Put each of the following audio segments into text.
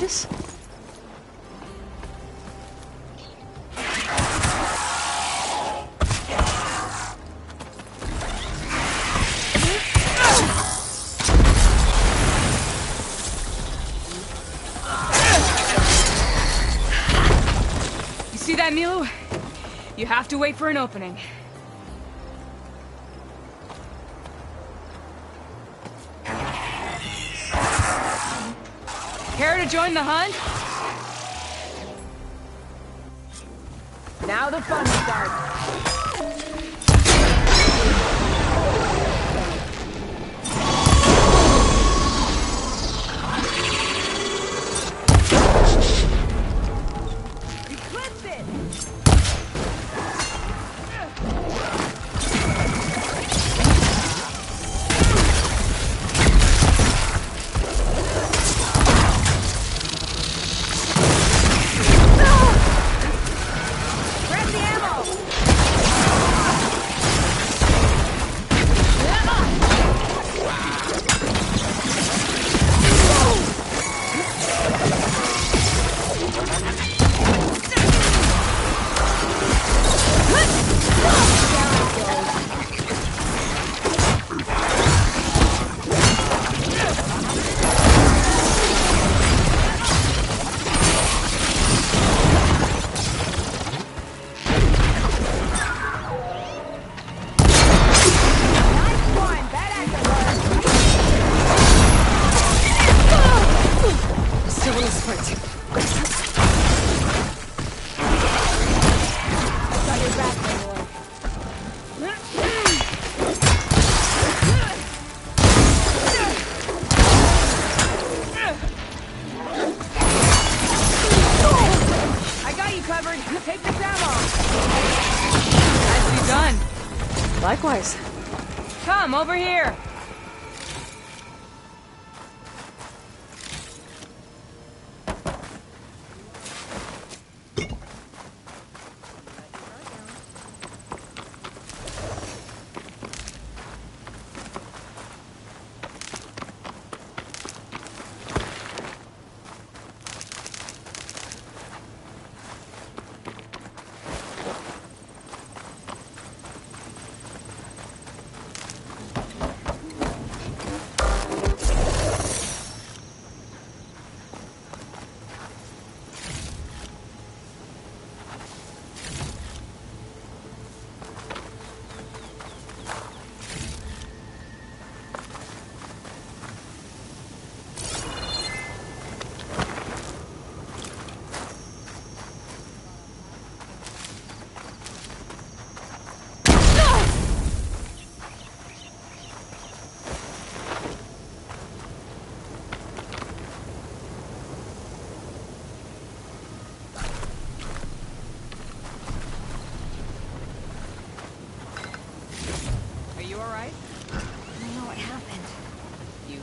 this? You see that, Milu? You have to wait for an opening. Care to join the hunt? Now the fun starts. Take this ammo! Nicely done. Likewise. Come, over here!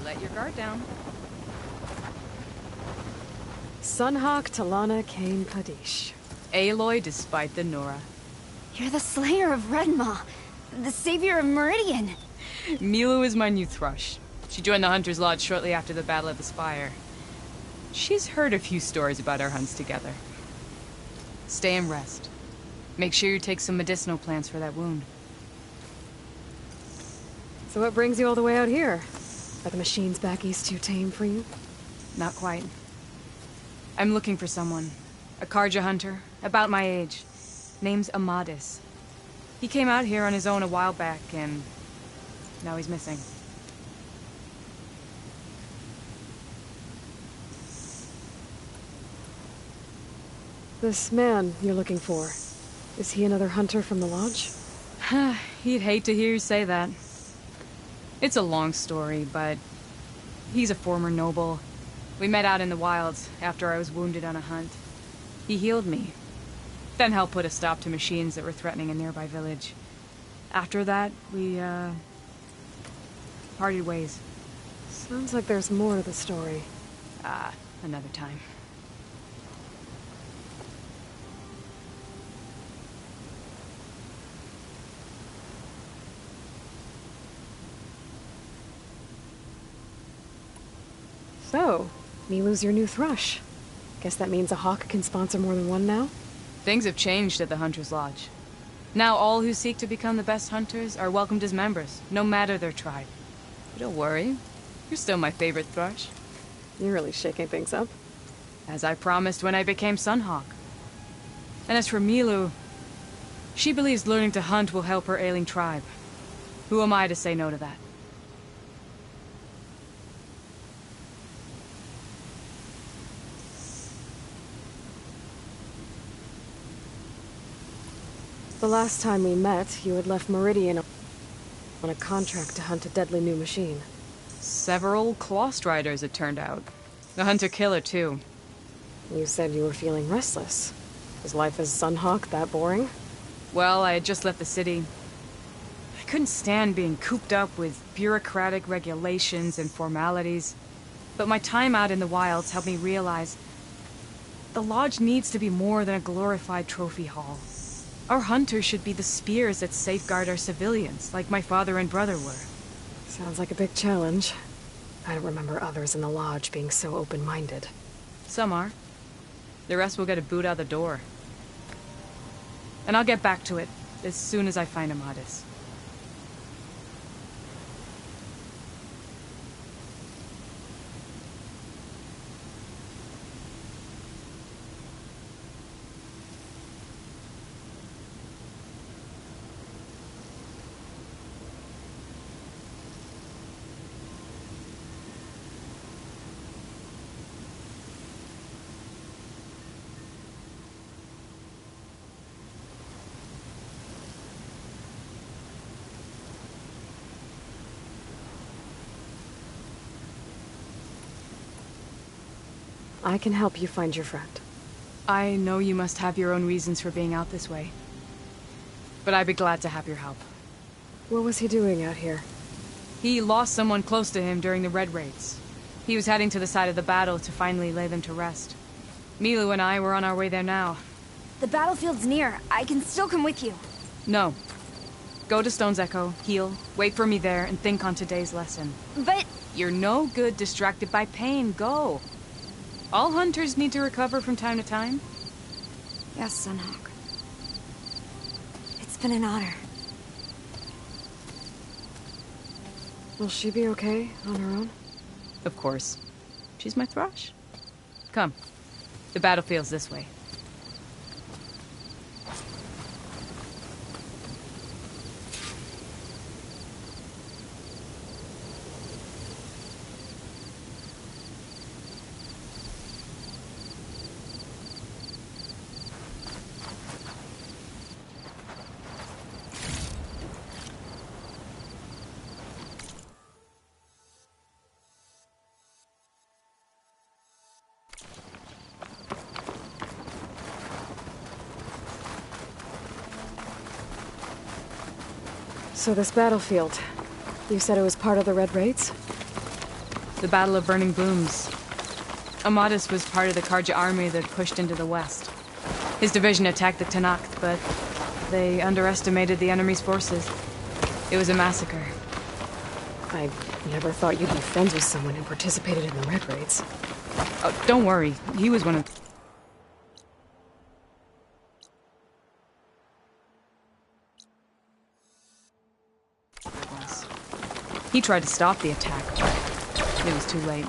Let your guard down. Sunhawk Talana Kane Kadish. Aloy despite the Nora. You're the slayer of Redmaw, the savior of Meridian. Milu is my new thrush. She joined the Hunter's Lodge shortly after the Battle of the Spire. She's heard a few stories about our hunts together. Stay and rest. Make sure you take some medicinal plants for that wound. So what brings you all the way out here? Are the machines back east too tame for you? Not quite. I'm looking for someone. A Karja hunter, about my age. Name's Amadis. He came out here on his own a while back, and now he's missing. This man you're looking for, is he another hunter from the Lodge? He'd hate to hear you say that. It's a long story, but he's a former noble. We met out in the wilds after I was wounded on a hunt. He healed me, then helped put a stop to machines that were threatening a nearby village. After that, we, parted ways. Sounds like there's more to the story. Another time. So, Milu's your new thrush. Guess that means a hawk can sponsor more than one now? Things have changed at the Hunter's Lodge. Now all who seek to become the best hunters are welcomed as members, no matter their tribe. But don't worry, you're still my favorite thrush. You're really shaking things up. As I promised when I became Sunhawk. And as for Milu, she believes learning to hunt will help her ailing tribe. Who am I to say no to that? The last time we met, you had left Meridian on a contract to hunt a deadly new machine. Several Clawstriders, it turned out. A hunter-killer, too. You said you were feeling restless. Was life as Sunhawk that boring? Well, I had just left the city. I couldn't stand being cooped up with bureaucratic regulations and formalities. But my time out in the wilds helped me realize the Lodge needs to be more than a glorified trophy hall. Our hunters should be the spears that safeguard our civilians, like my father and brother were. Sounds like a big challenge. I don't remember others in the Lodge being so open-minded. Some are. The rest will get a boot out the door. And I'll get back to it as soon as I find Amadis. I can help you find your friend. I know you must have your own reasons for being out this way. But I'd be glad to have your help. What was he doing out here? He lost someone close to him during the Red Raids. He was heading to the side of the battle to finally lay them to rest. Milu and I were on our way there now. The battlefield's near. I can still come with you. No. Go to Stone's Echo, heal, wait for me there, and think on today's lesson. But... You're no good distracted by pain. Go. All hunters need to recover from time to time. Yes, Sunhawk. It's been an honor. Will she be okay on her own? Of course. She's my thrush. Come. The battlefield's this way. So this battlefield, you said it was part of the Red Raids? The Battle of Burning Blooms. Amadis was part of the Karja army that pushed into the west. His division attacked the Tenakth, but they underestimated the enemy's forces. It was a massacre. I never thought you'd be friends with someone who participated in the Red Raids. Oh, don't worry. He was one of... He tried to stop the attack, but it was too late.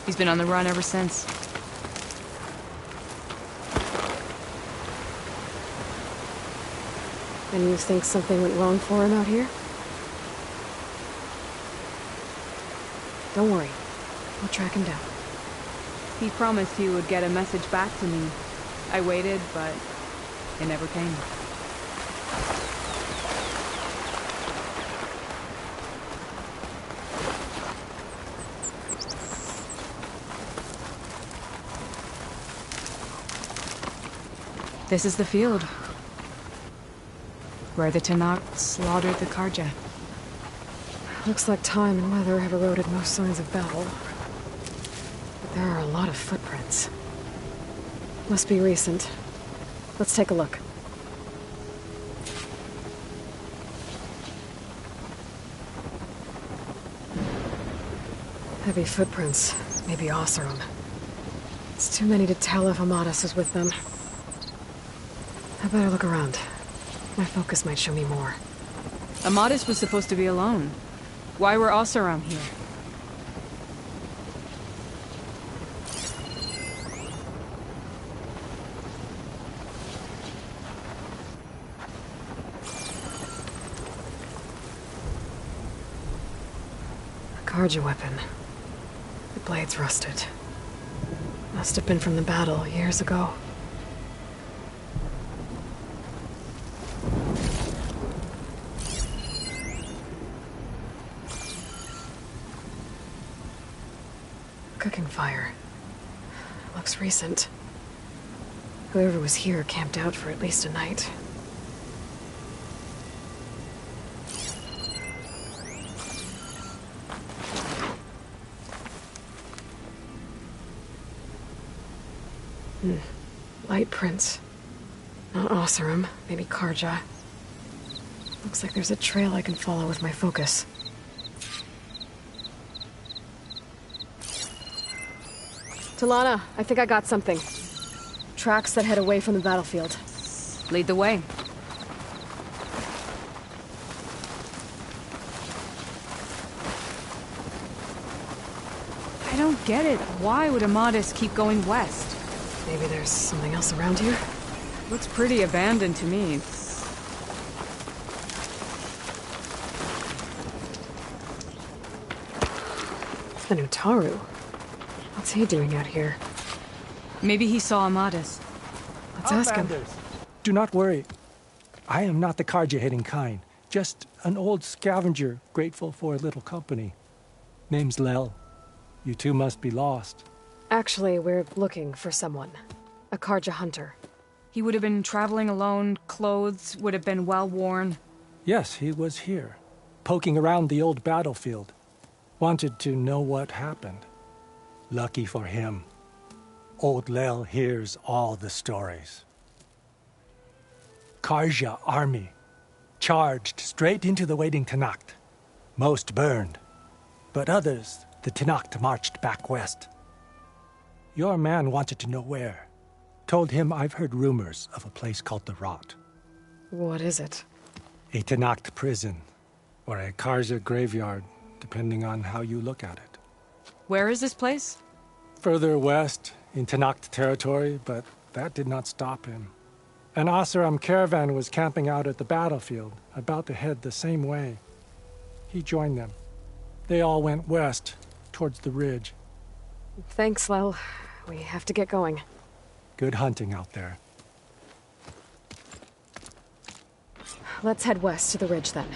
He's been on the run ever since. And you think something went wrong for him out here? Don't worry. We'll track him down. He promised he would get a message back to me. I waited, but it never came. This is the field. Where the Tenakth slaughtered the Karja. Looks like time and weather have eroded most signs of battle. But there are a lot of footprints. Must be recent. Let's take a look. Heavy footprints. Maybe Oseram. It's too many to tell if Amadas is with them. I better look around. My focus might show me more. Amadas was supposed to be alone. Why were Oseram here? A Karja weapon. The blade's rusted. Must have been from the battle years ago. Cooking fire. Looks recent. Whoever was here camped out for at least a night. Light prints. Not Oseram, maybe Karja. Looks like there's a trail I can follow with my focus. Talana, I think I got something. Tracks that head away from the battlefield. Lead the way. I don't get it. Why would Amadas keep going west? Maybe there's something else around here? Looks pretty abandoned to me. The Nutaru. What's he doing out here? Maybe he saw Amadas. Let's ask him. Outlanders, do not worry. I am not the Karja-hating kind. Just an old scavenger grateful for a little company. Name's Lel. You two must be lost. Actually, we're looking for someone. A Karja hunter. He would have been traveling alone, clothes would have been well worn. Yes, he was here, poking around the old battlefield. Wanted to know what happened. Lucky for him, old Lel hears all the stories. Karja army charged straight into the waiting Tenakth. Most burned, but others, the Tenakth marched back west. Your man wanted to know where. Told him I've heard rumors of a place called the Rot. What is it? A Tenakth prison, or a Karja graveyard, depending on how you look at it. Where is this place? Further west, in Tenakth territory, but that did not stop him. An Oseram caravan was camping out at the battlefield, about to head the same way. He joined them. They all went west, towards the ridge. Thanks, Lel. We have to get going. Good hunting out there. Let's head west to the ridge, then.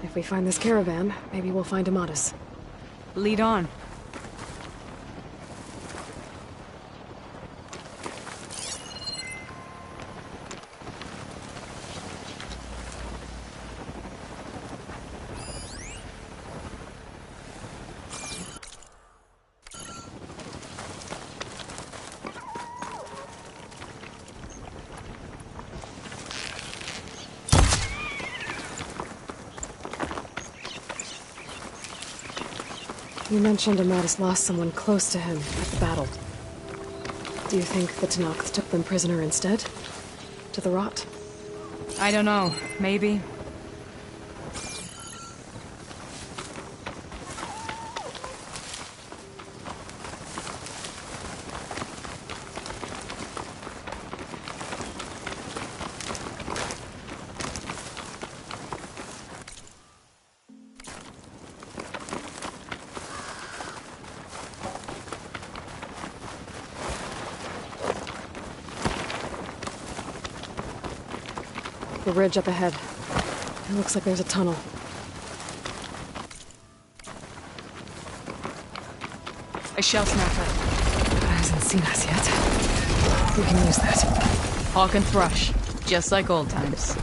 If we find this caravan, maybe we'll find Amadas. Lead on. You mentioned Amadas lost someone close to him at the battle. Do you think the Tenakth took them prisoner instead? To the Rot? I don't know. Maybe. The ridge up ahead. It looks like there's a tunnel. A shell snapper. Hasn't seen us yet. We can use that. Hawk and thrush. Just like old times.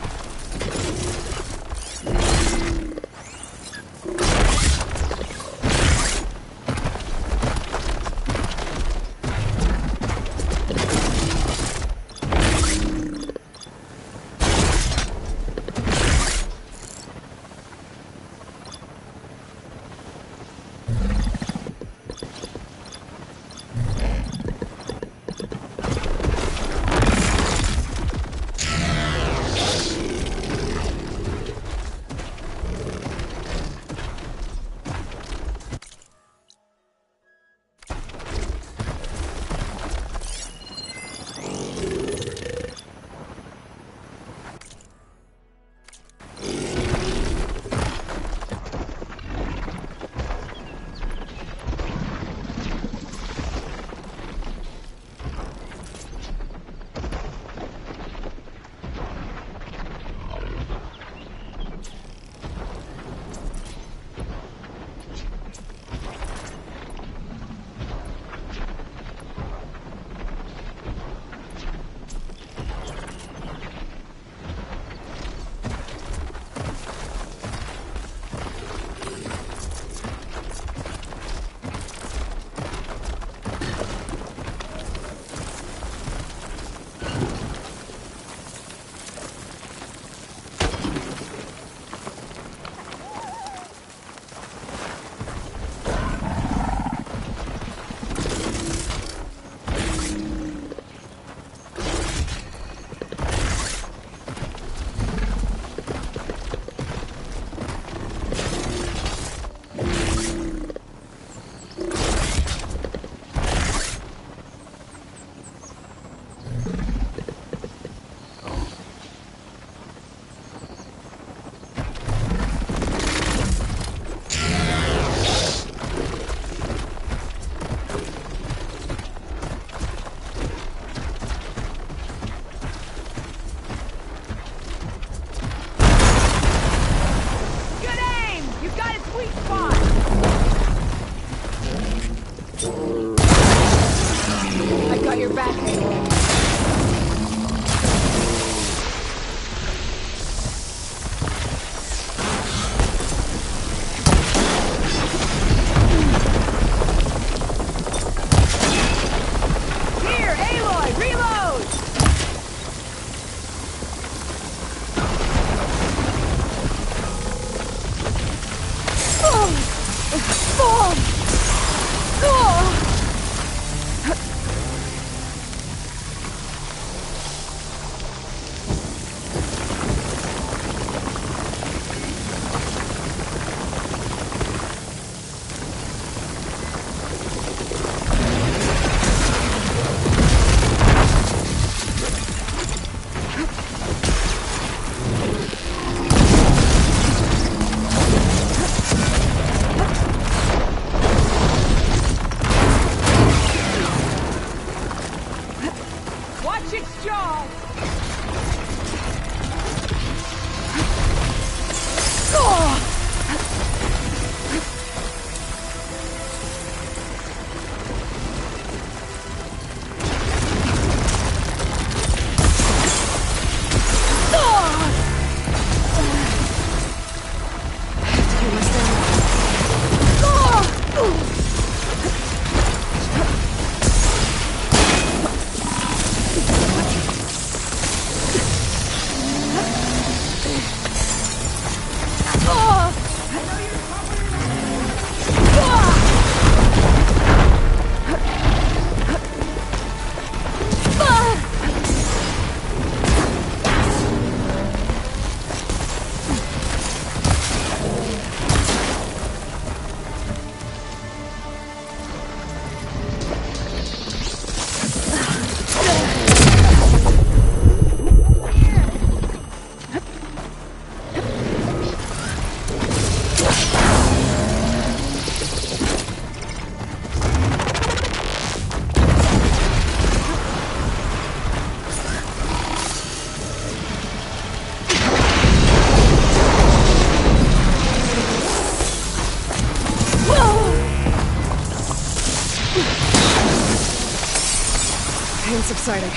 sun subsiding.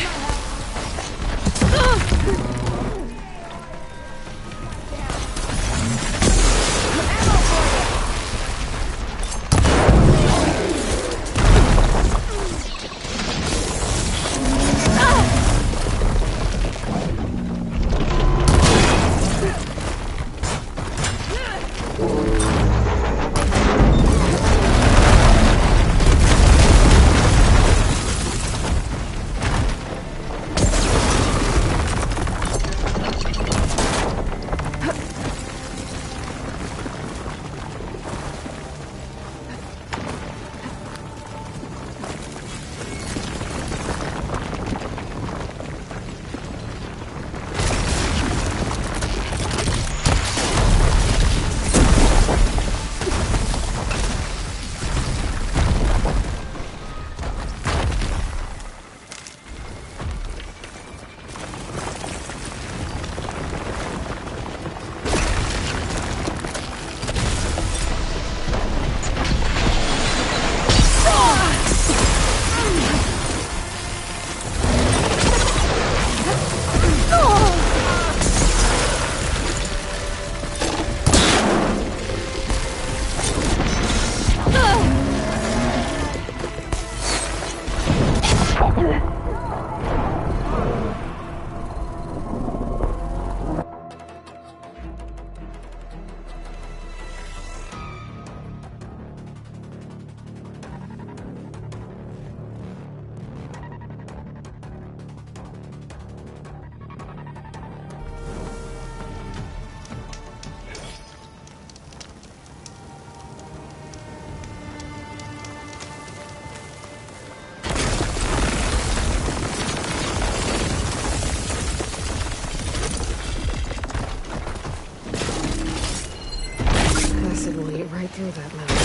Right through that metal.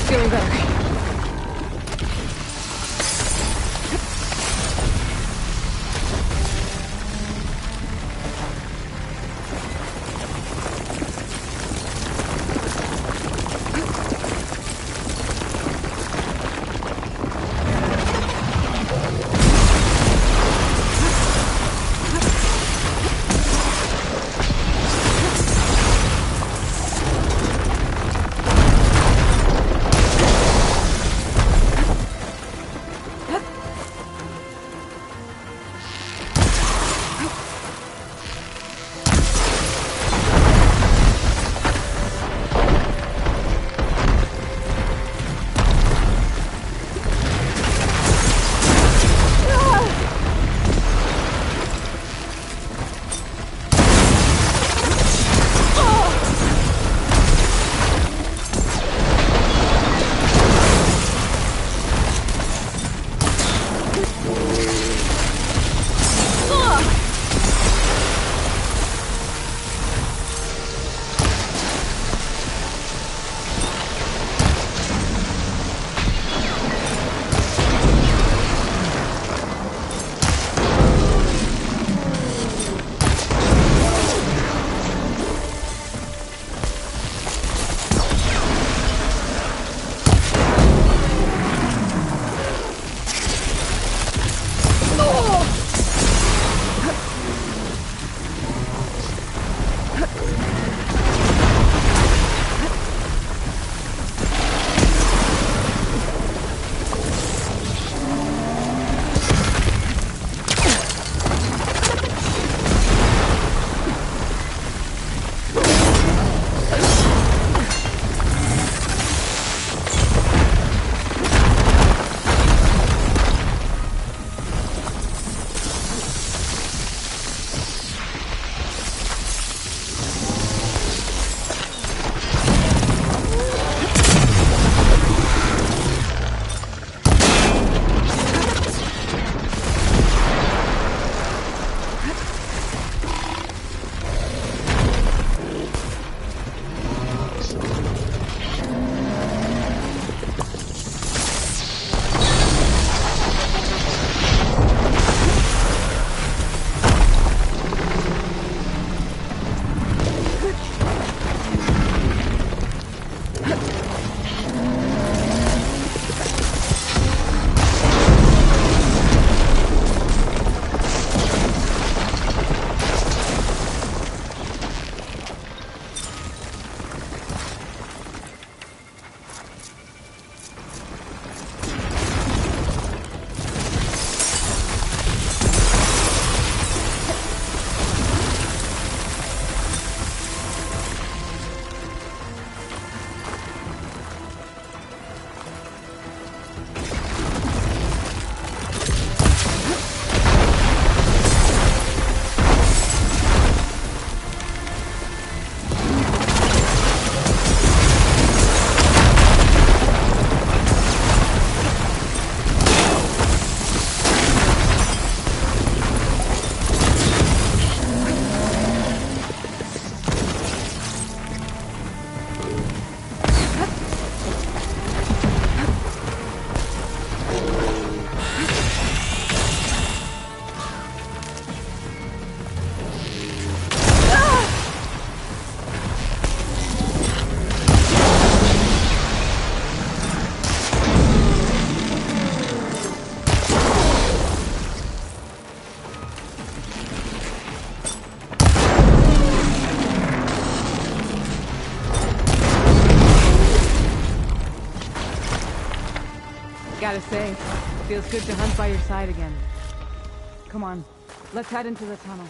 Feeling better. gotta say, it feels good to hunt by your side again. Come on, let's head into the tunnel.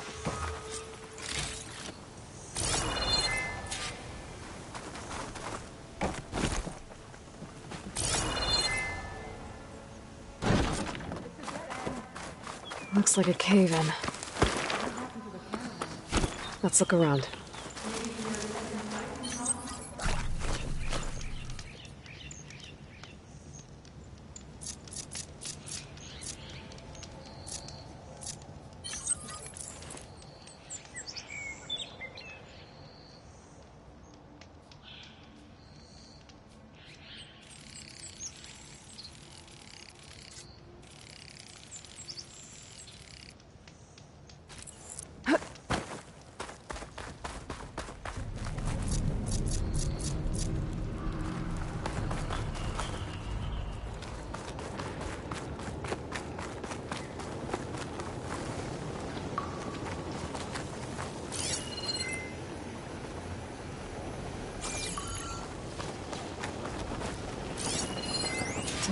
Looks like a cave-in. Let's look around.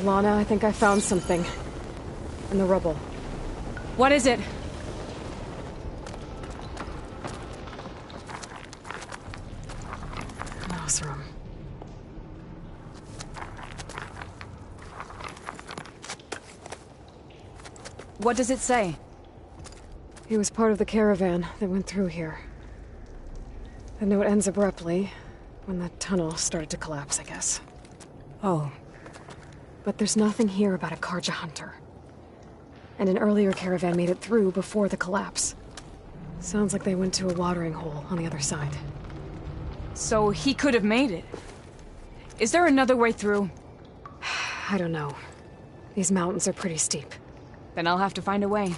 Lana, I think I found something. In the rubble. What is it? Mouse room. What does it say? He was part of the caravan that went through here. The note ends abruptly, when the tunnel started to collapse, I guess. Oh. But there's nothing here about a Karja hunter. And an earlier caravan made it through before the collapse. Sounds like they went to a watering hole on the other side. So he could have made it. Is there another way through? I don't know. These mountains are pretty steep. Then I'll have to find a way.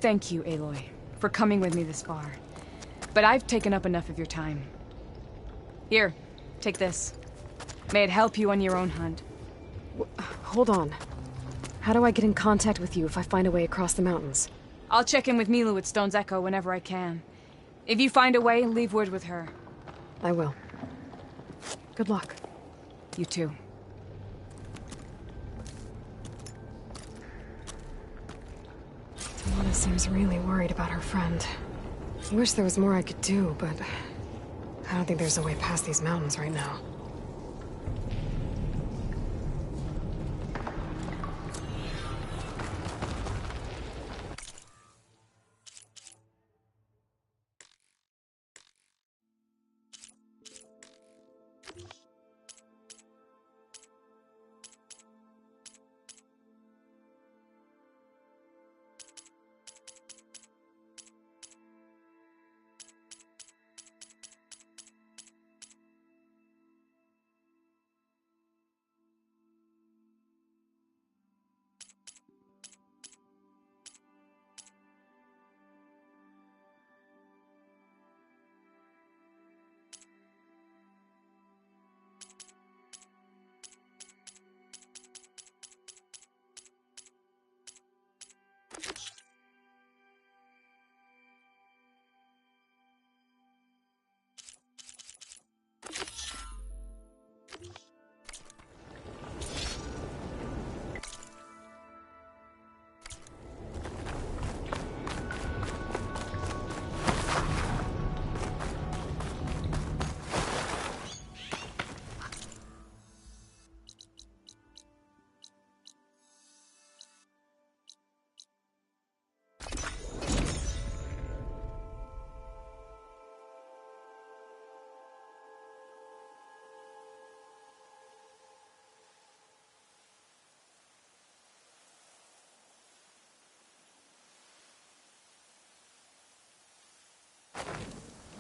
Thank you, Aloy, for coming with me this far. But I've taken up enough of your time. Here, take this. May it help you on your own hunt. Hold on. How do I get in contact with you if I find a way across the mountains? I'll check in with Milu at Stone's Echo whenever I can. If you find a way, leave word with her. I will. Good luck. You too. Tamana seems really worried about her friend. I wish there was more I could do, but I don't think there's a way past these mountains right now.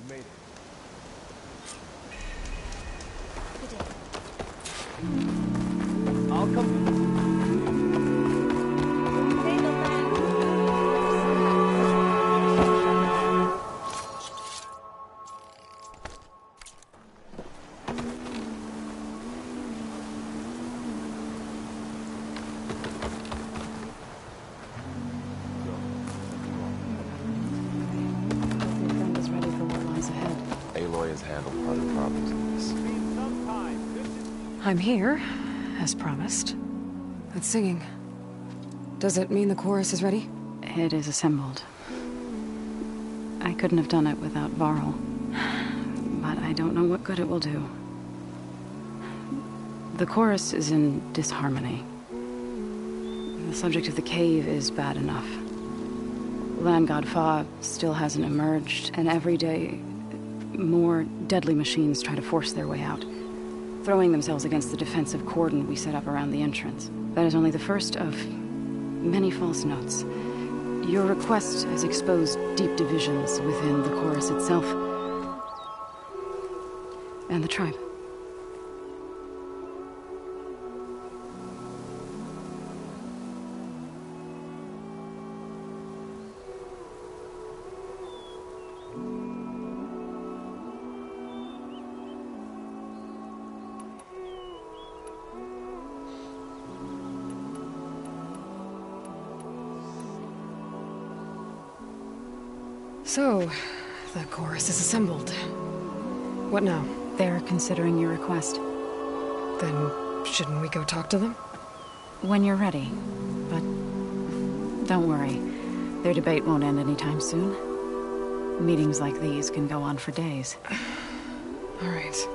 Made it. I'll come. Aloy has handled part of the problems in this. I'm here, as promised. That's singing. Does it mean the chorus is ready? It is assembled. I couldn't have done it without Varl. But I don't know what good it will do. The chorus is in disharmony. The subject of the cave is bad enough. Land God Fa still hasn't emerged, and every day, more deadly machines try to force their way out, throwing themselves against the defensive cordon we set up around the entrance. That is only the first of many false notes. Your request has exposed deep divisions within the chorus itself and the tribe. So, the chorus is assembled. What now? They're considering your request. Then, shouldn't we go talk to them? When you're ready. But don't worry. Their debate won't end anytime soon. Meetings like these can go on for days. Alright.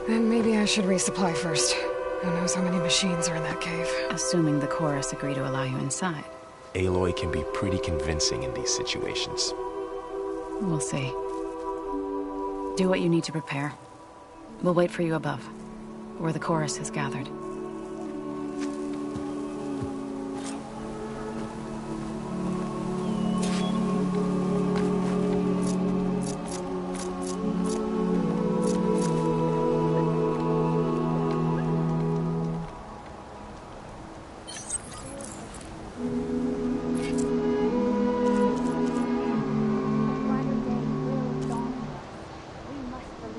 Then maybe I should resupply first. Who knows how many machines are in that cave? Assuming the chorus agree to allow you inside. Aloy can be pretty convincing in these situations. We'll see. Do what you need to prepare. We'll wait for you above, where the chorus has gathered.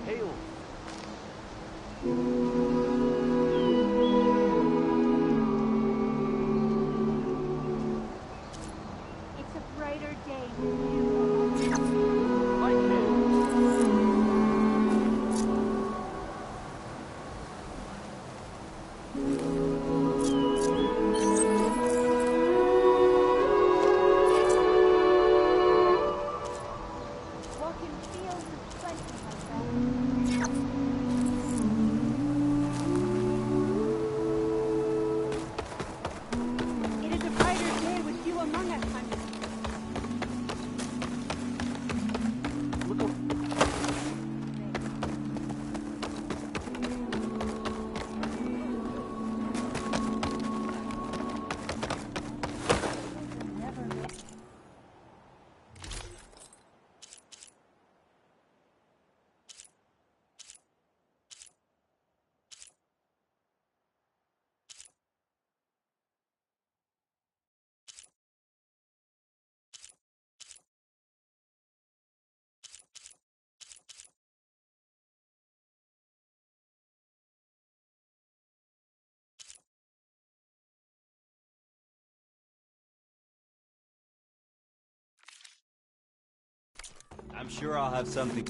Hail! It's a brighter day with you. Like him! Walk in fields of plenty, my friend. It is a brighter day with you among us, Hunter. I'm sure I'll have something.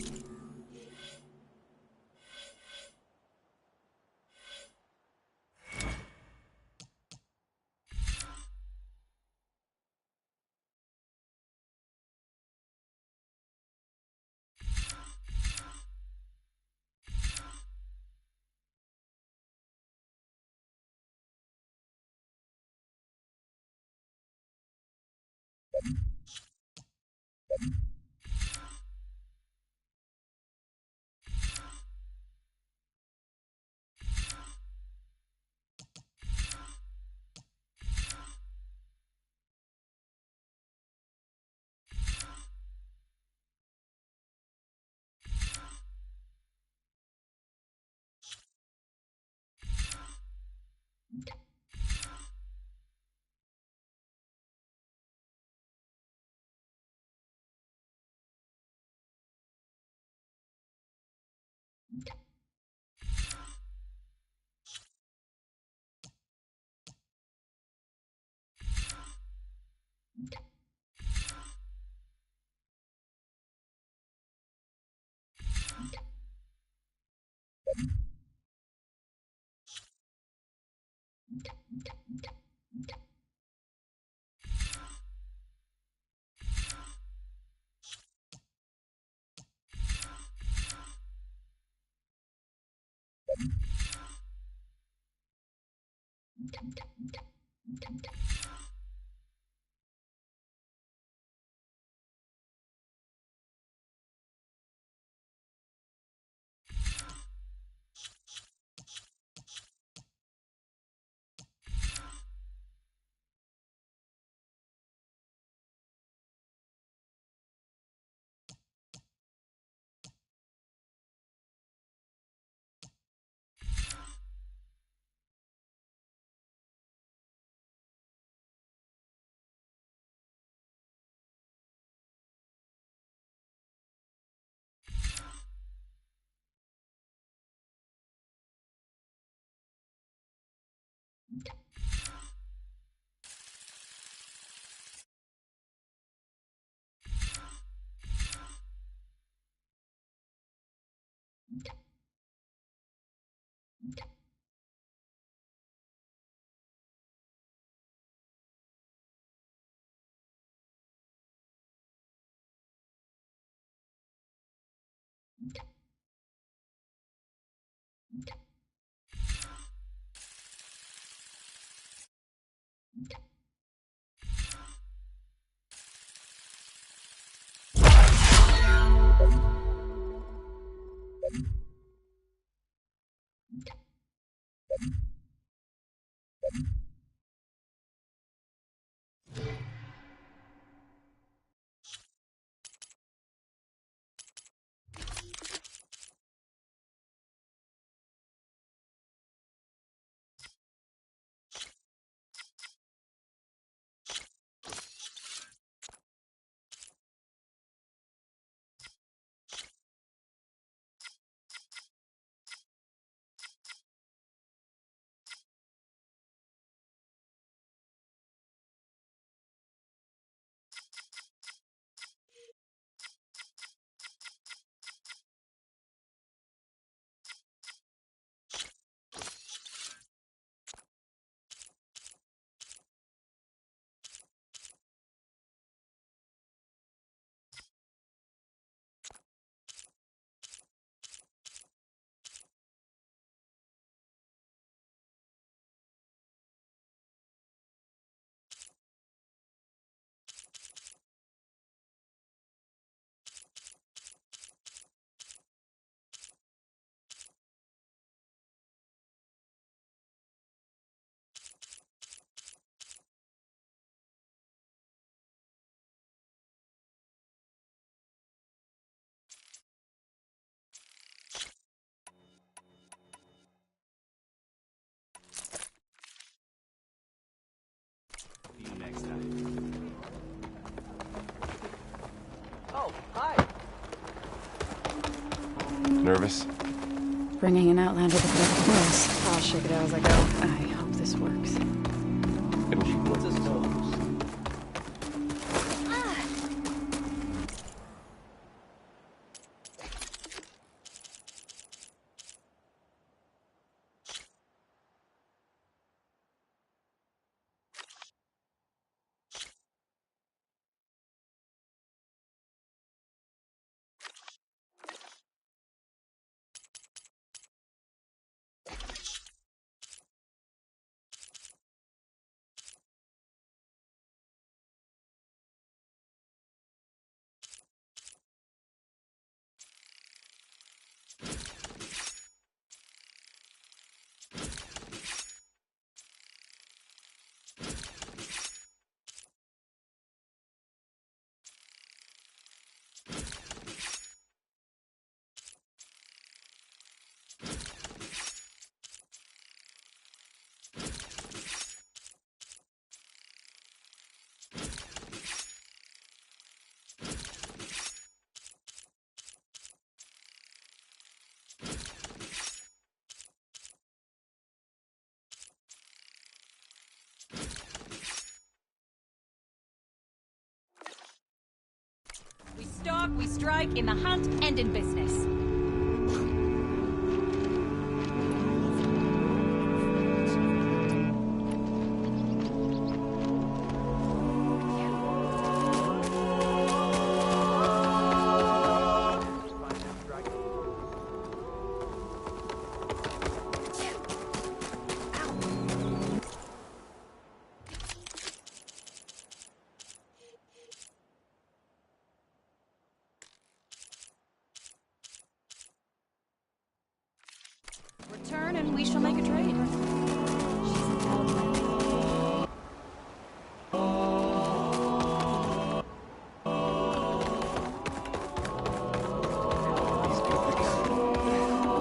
See you next time. Oh, hi. Nervous? Bringing an Outlander to the close. I'll shake it out as I go. I hope this works. It'll be What's this nose? We stalk, we strike, in the hunt, and in business. a trade.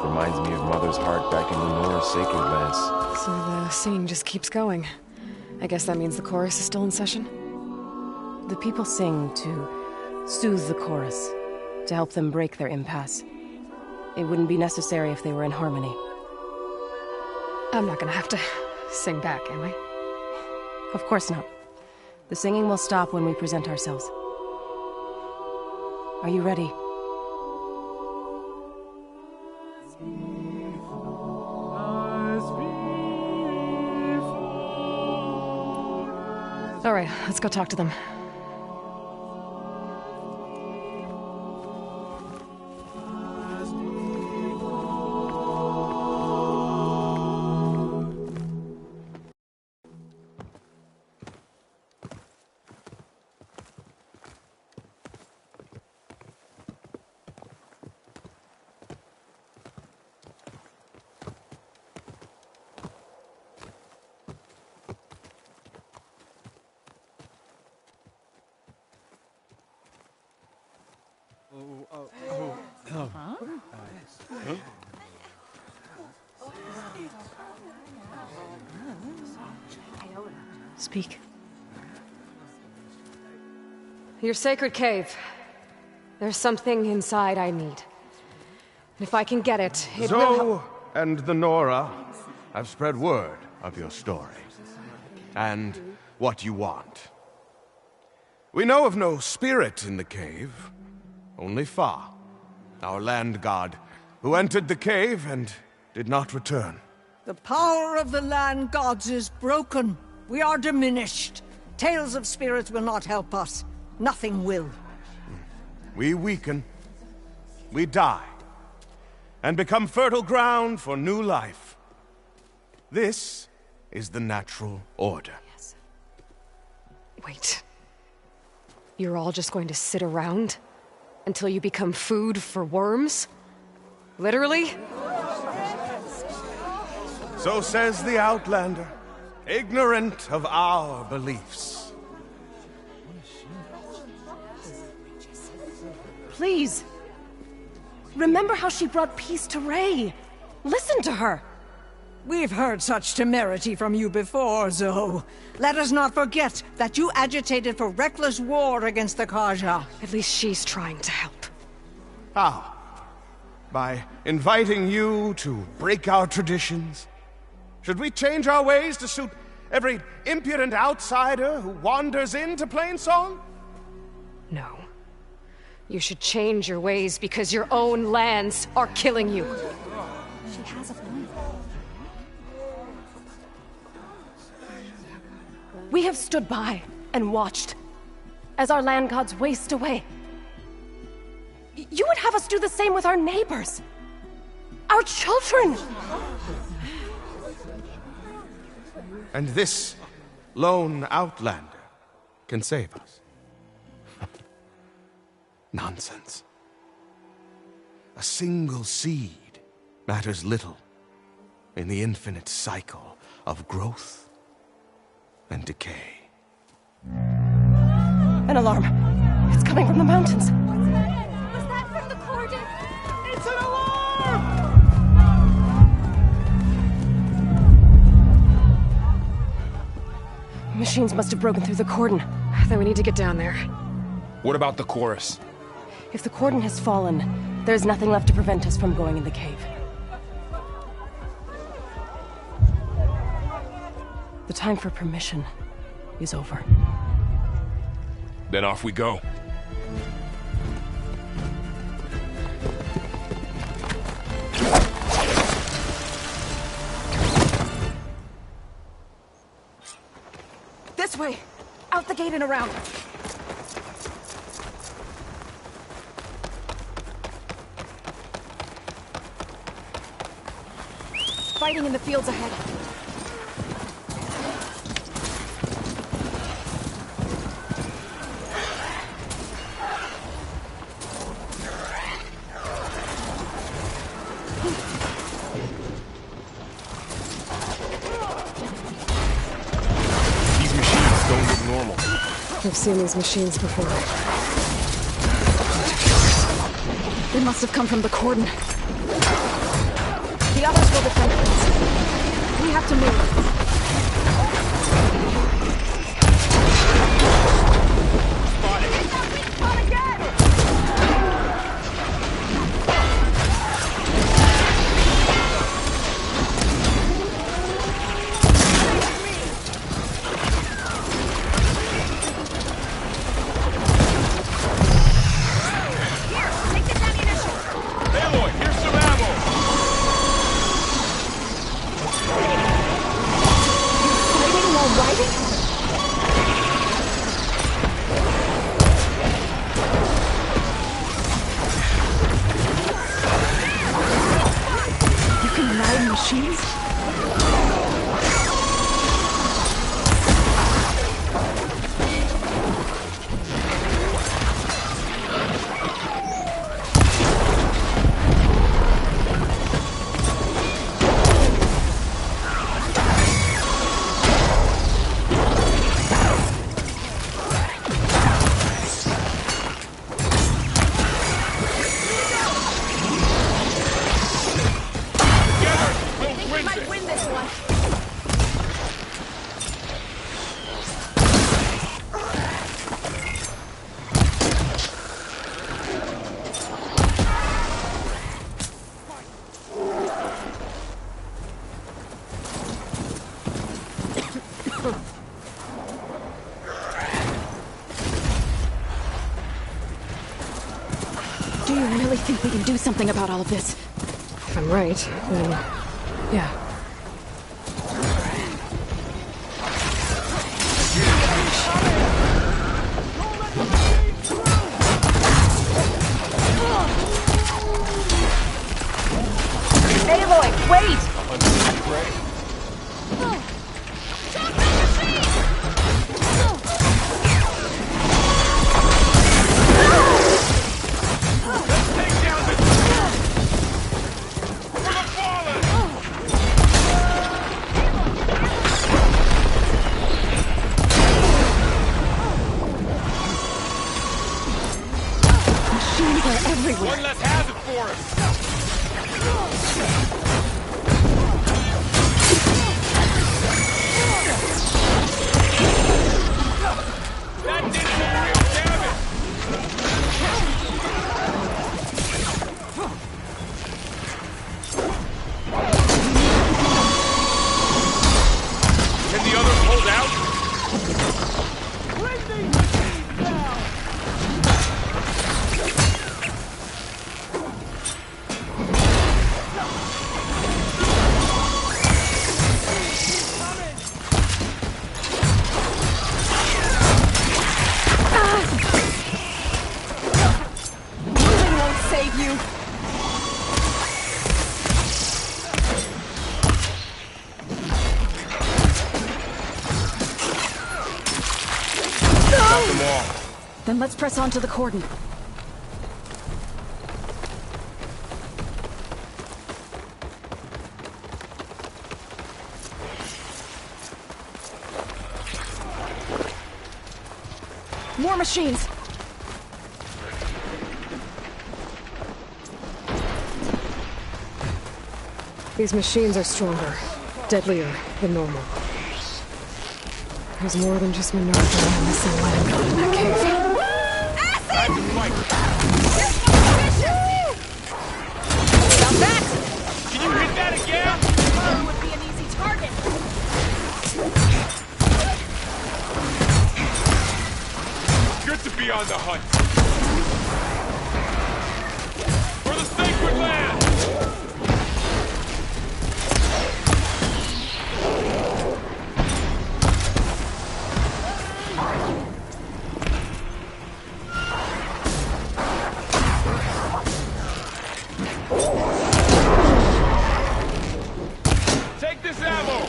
Reminds me of Mother's heart back in Lenora's sacred lands. So the singing just keeps going. I guess that means the chorus is still in session? The people sing to soothe the chorus, to help them break their impasse. It wouldn't be necessary if they were in harmony. I'm not gonna have to sing back, am I? Of course not. The singing will stop when we present ourselves. Are you ready? All right, let's go talk to them. Speak. Your sacred cave. There's something inside I need. And if I can get it, it will help. Zoe and the Nora have spread word of your story. And what you want. We know of no spirit in the cave. Only Fa, our land god, who entered the cave and did not return. The power of the land gods is broken. We are diminished. Tales of spirits will not help us. Nothing will. We weaken. We die. And become fertile ground for new life. This is the natural order. Yes. Wait. You're all just going to sit around until you become food for worms? Literally? So says the Outlander, ignorant of our beliefs. Please. Remember how she brought peace to Ray. Listen to her. We've heard such temerity from you before, Zoe. Let us not forget that you agitated for reckless war against the Kaja. At least she's trying to help. How? By inviting you to break our traditions? Should we change our ways to suit every impudent outsider who wanders into Plainsong? No. You should change your ways because your own lands are killing you. She has a point. We have stood by and watched as our land gods waste away. You would have us do the same with our neighbors. Our children. And this lone outlander can save us. Nonsense. A single seed matters little in the infinite cycle of growth and decay. An alarm. It's coming from the mountains. Was that from the Cordon? It's an alarm! Machines must have broken through the cordon. Then we need to get down there. What about the chorus? If the cordon has fallen, there's nothing left to prevent us from going in the cave. The time for permission is over. Then off we go. This way! Out the gate and around! Fighting in the fields ahead. I've seen these machines before. They must have come from the cordon. The others will defend us. We have to move. Do you really think we can do something about all of this? If I'm right, then... yeah. Aloy, wait! One less hazard for us! That did some real damage! Can the others hold out? Bring these machines down! Then let's press on to the cordon. More machines! These machines are stronger, deadlier than normal. There's more than just Minerva and the Sun Land God in that cave. Stop that! Can you hit that again? Fire would be an easy target. Good to be on the hunt. For the sacred land! Take this ammo!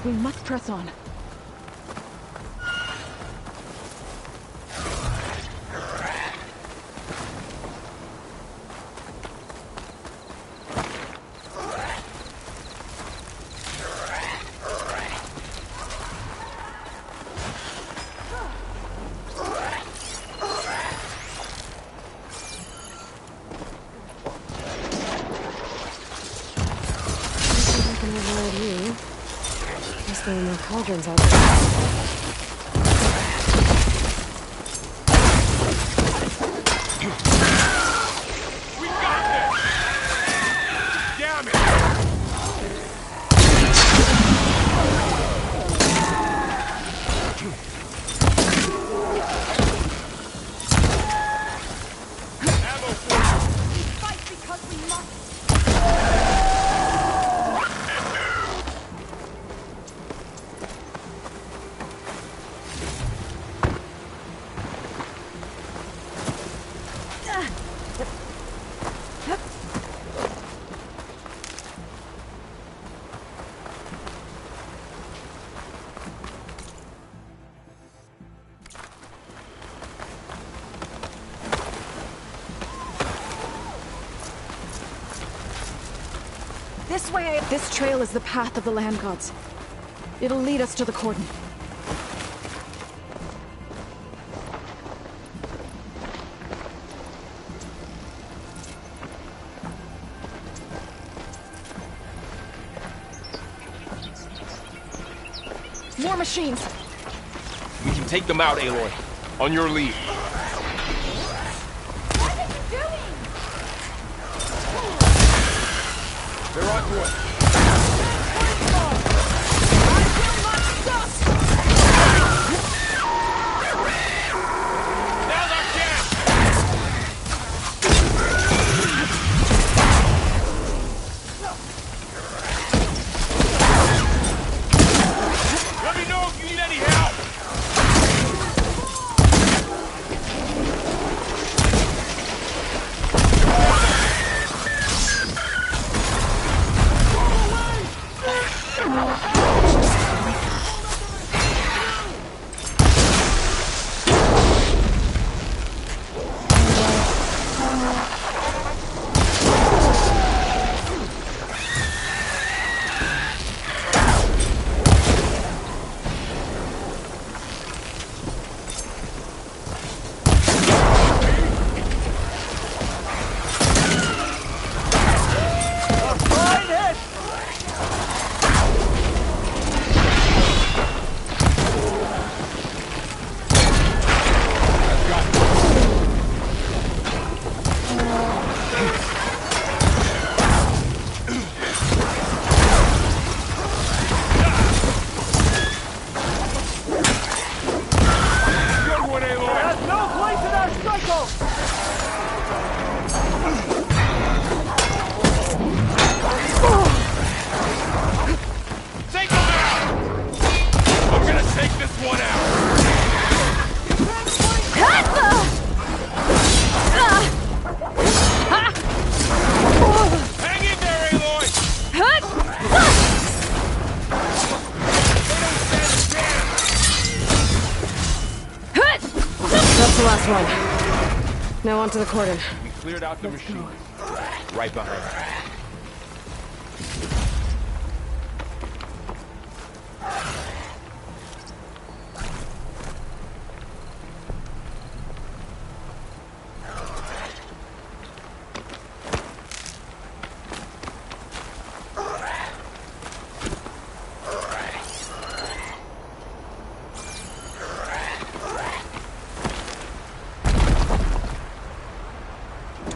We must press on. There are no cauldrons out there. This way! This trail is the path of the land gods. It'll lead us to the cordon. More machines! We can take them out, Aloy. On your lead. They're on your way. Now's our chance! Let me know if you need any help! Now onto the cordon. We cleared out the machine. Right behind us.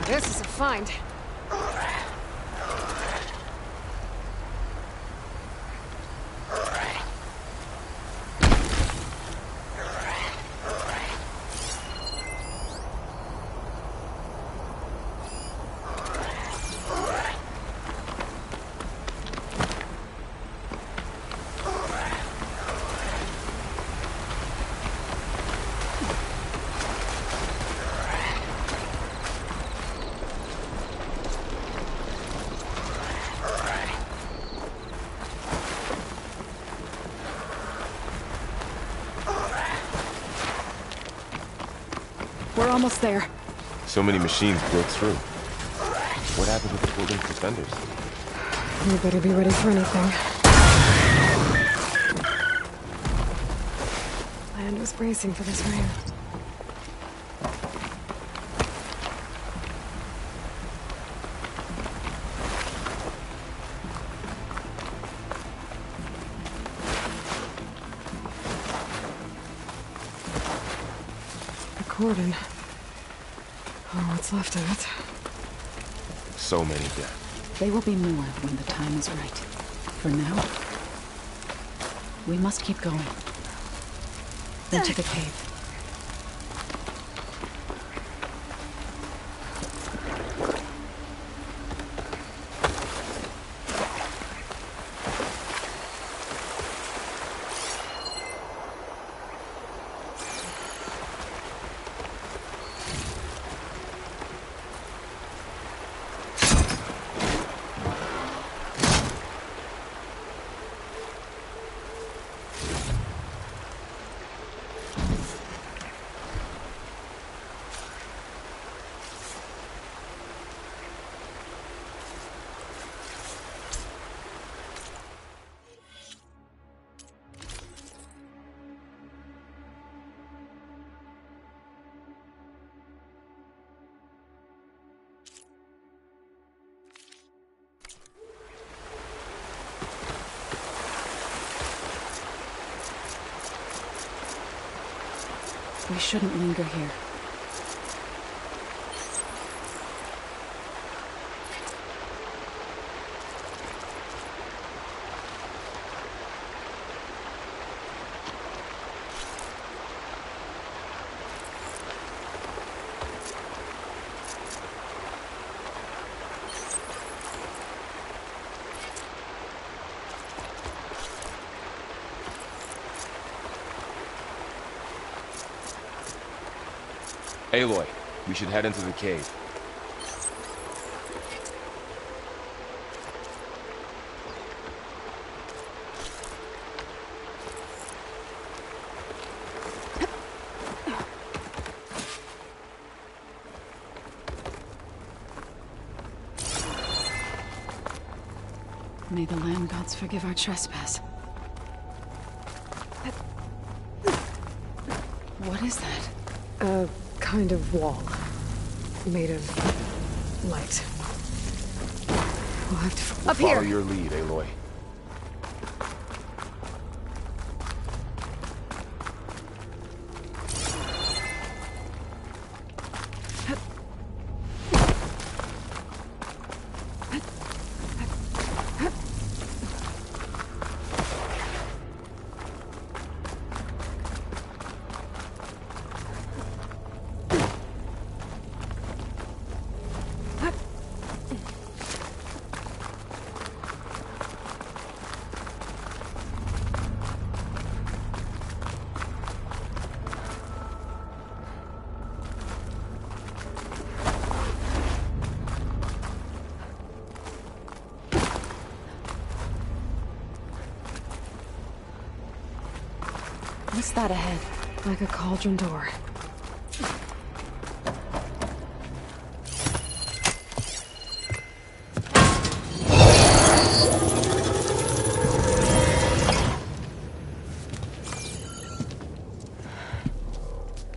This is a find. almost there. So many machines broke through. What happened with the building's defenders? We better be ready for anything. Land was bracing for this rain. The cordon. Oh, what's left of it? So many dead. They will be more when the time is right. For now, we must keep going. Into the cave. We shouldn't linger here. Aloy, we should head into the cave. May the land gods forgive our trespass. What is that? A kind of wall. Made of light. We'll have to Follow your lead, Aloy. What's that ahead? Like a cauldron door.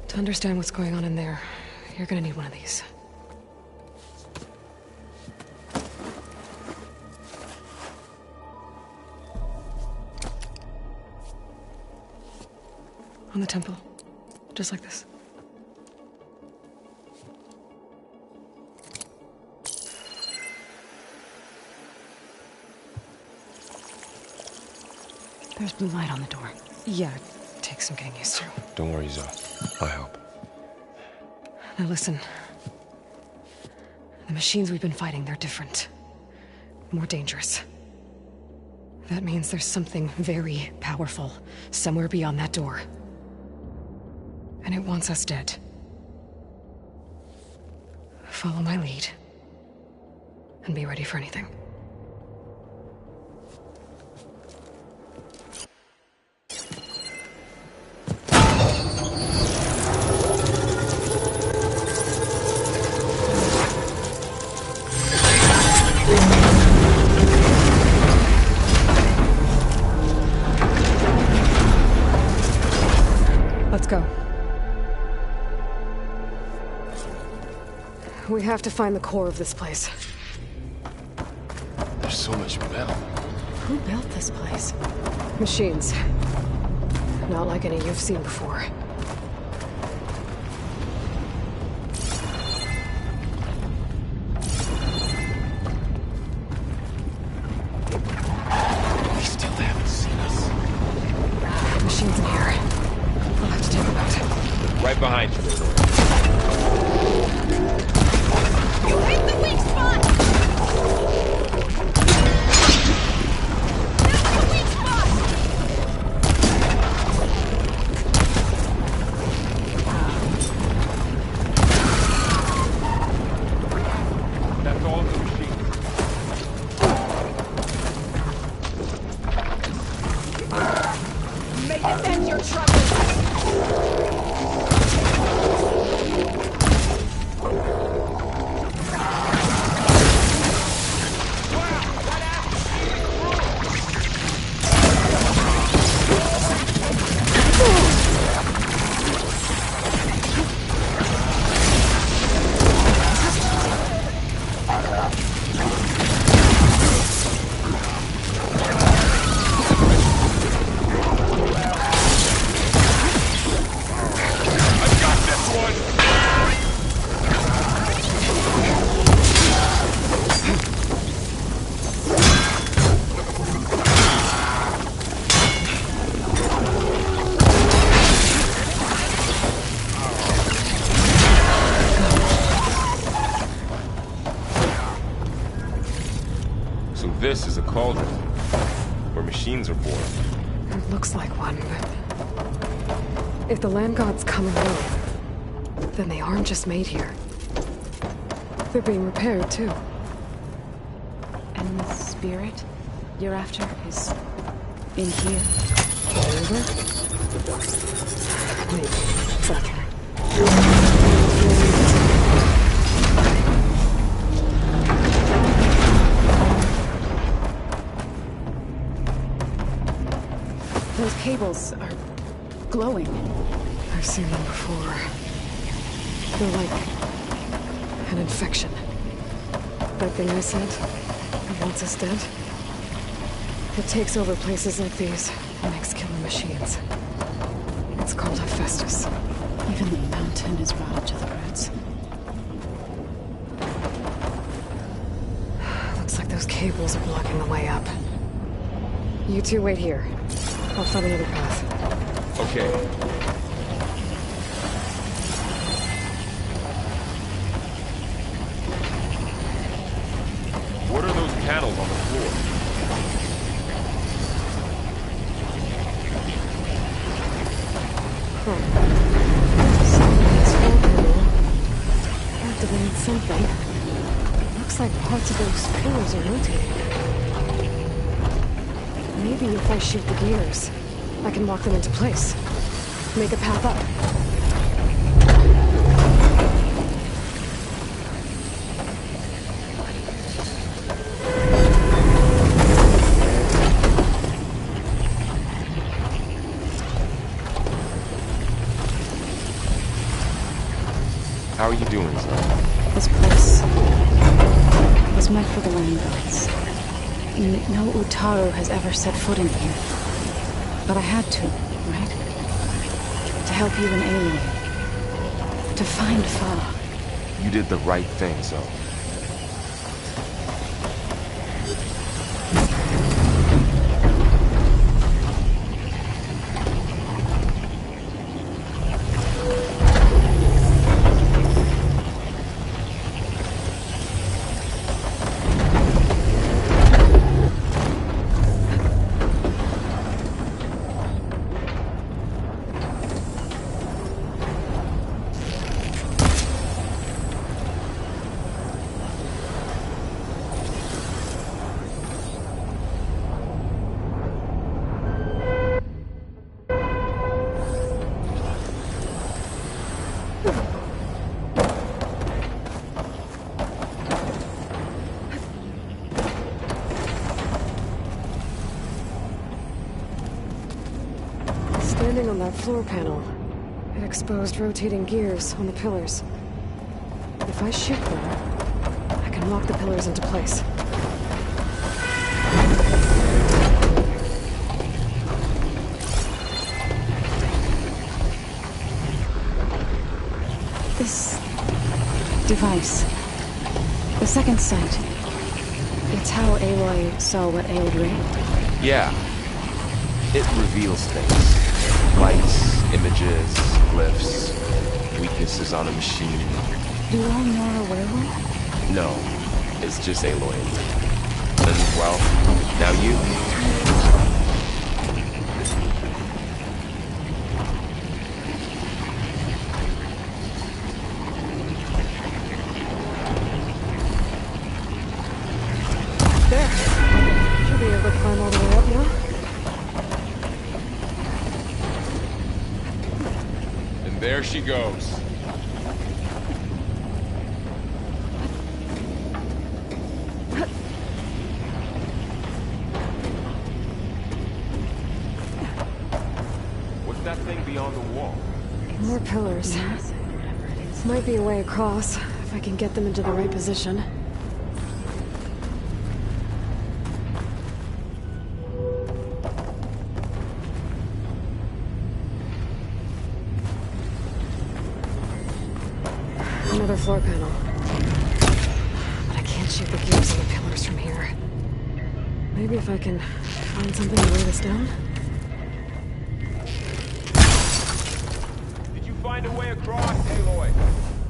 To understand what's going on in there, you're gonna need one of these. On the temple. Just like this. There's blue light on the door. Yeah, it takes some getting used to. Don't worry, Zoe. I help. Now listen. The machines we've been fighting, they're different. More dangerous. That means there's something very powerful somewhere beyond that door. And it wants us dead. Follow my lead. And be ready for anything. We have to find the core of this place. There's so much metal. Who built this place? Machines. Not like any you've seen before. They still haven't seen us. Machines in here. I'll have to take them out. Right behind you, Lenora. You hit the weak spot! That's the weak spot! That's all of the machine. May this end your troubles! So this is a cauldron, where machines are born. It looks like one, but... if the land gods come and go, then they aren't just made here. They're being repaired, too. And the spirit you're after is in here? Over? Maybe. It's accurate. Those cables are glowing. I've seen them before. They're like an infection. That thing I said, that wants us dead. It takes over places like these and makes killer machines. It's called Hephaestus. Even the mountain is rotted to the roots. Looks like those cables are blocking the way up. You two wait here. I'll find another path. Okay. What are those panels on the floor? Activate something. Looks like parts of those pillars are rotating. Maybe if I shoot the gears, I can lock them into place. Make a path up. How are you doing, son? This place was meant for the land gods. No Utaru has ever set foot in here. But I had to, right? To help you and Aloy. To find Fa. You did the right thing, Zoe. Standing on that floor panel, it exposed rotating gears on the pillars. If I shoot them, I can lock the pillars into place. This device, the second sight, it's how Aloy saw what ailed Ray. Yeah. It reveals things. Lights, images, glyphs, weaknesses on a machine. Do you all know a werewolf? No, it's just Aloy. And, well, now you. There. Should be able to climb all the way up now. And there she goes. What's that thing beyond the wall? More pillars. Might be a way across, if I can get them into the right position. Another floor panel. But I can't shoot the gears on the pillars from here. Maybe if I can find something to weigh this down? Did you find a way across, Aloy?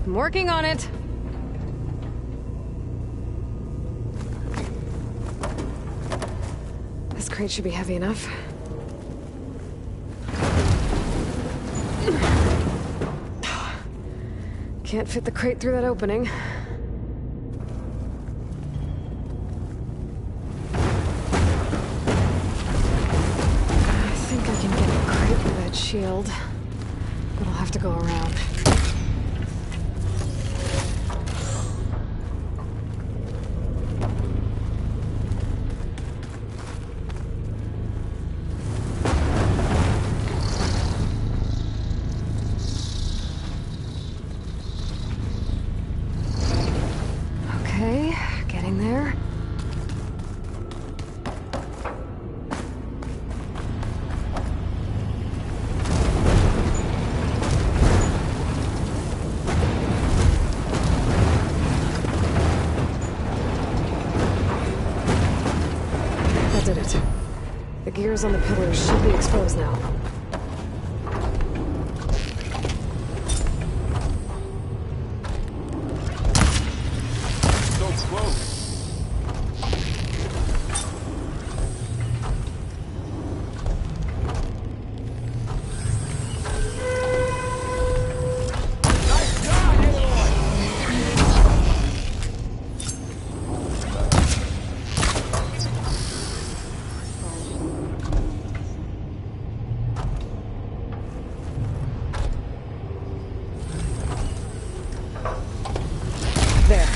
I'm working on it! This crate should be heavy enough. Can't fit the crate through that opening. I think I can get the crate through that shield, but I'll have to go around. Okay, getting there. That did it. The gears on the pillars should be exposed now. There.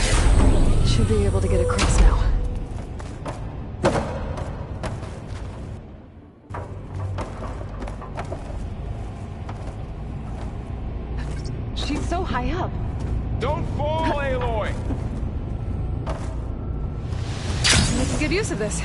Should be able to get across now. She's so high up. Don't fall, Aloy! Make good use of this.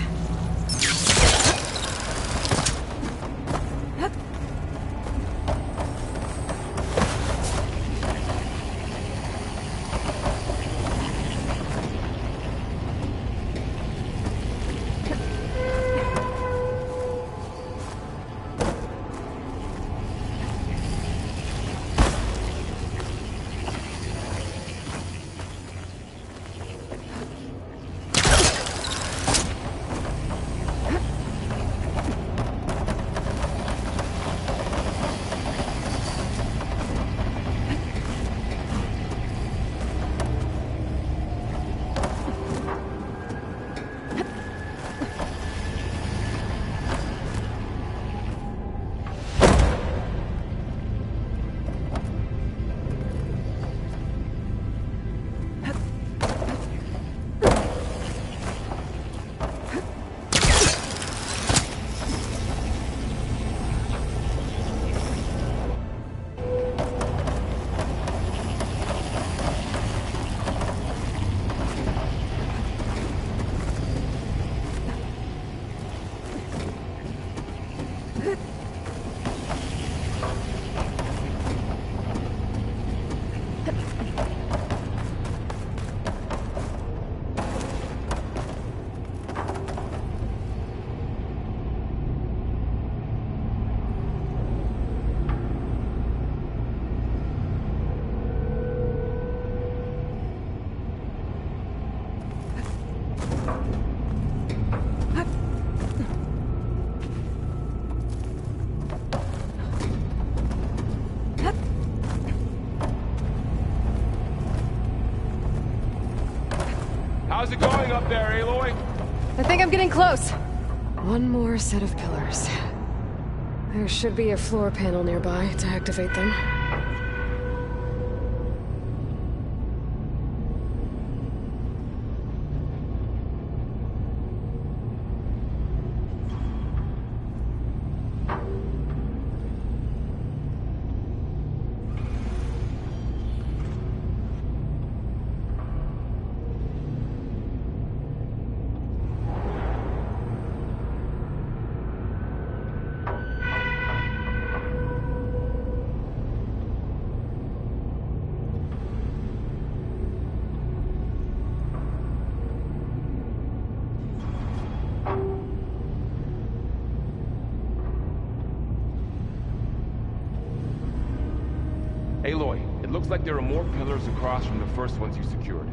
there, Aloy? I think I'm getting close. One more set of pillars. There should be a floor panel nearby to activate them. Aloy, it looks like there are more pillars across from the first ones you secured.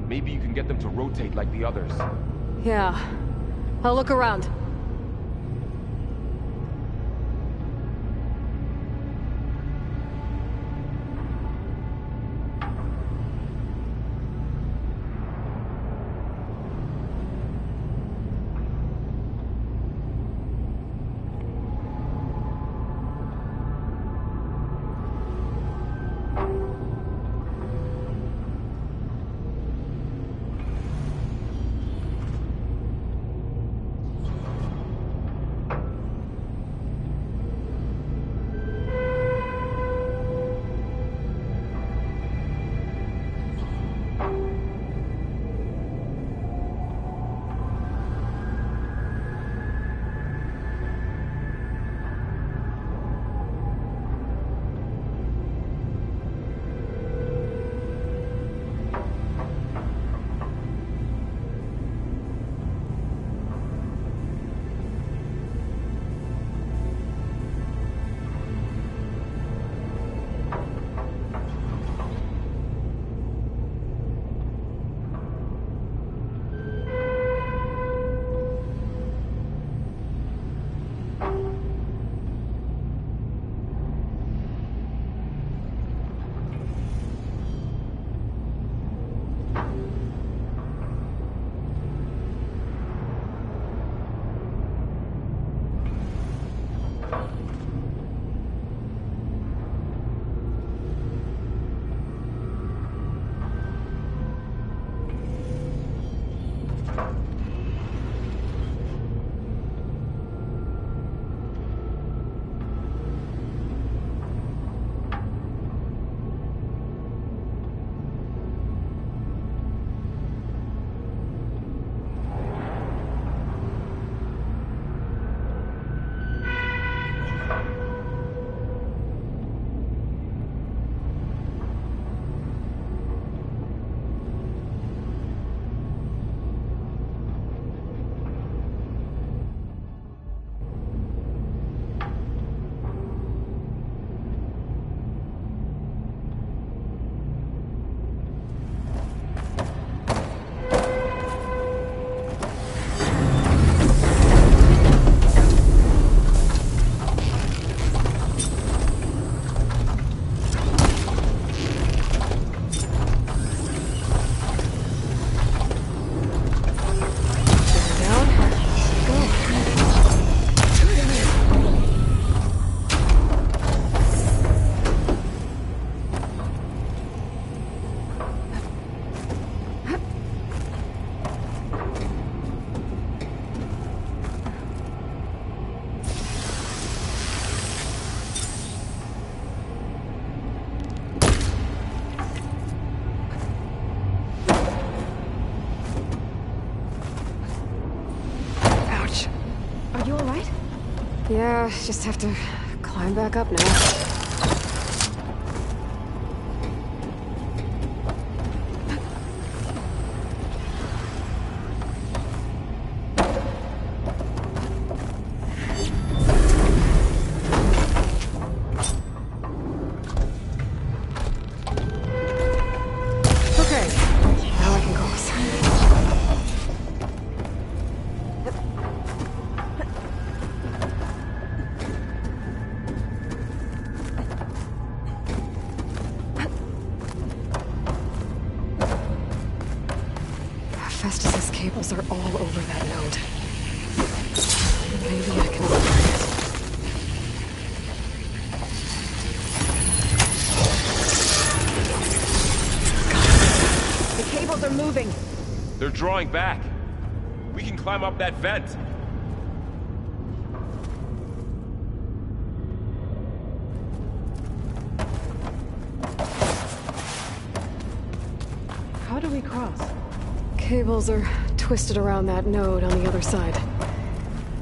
Maybe you can get them to rotate like the others. Yeah. I'll look around. Yeah, just have to climb back up now. cables are all over that node. Maybe I can override it. The cables are moving. They're drawing back. We can climb up that vent. How do we cross? Cables are twisted around that node on the other side.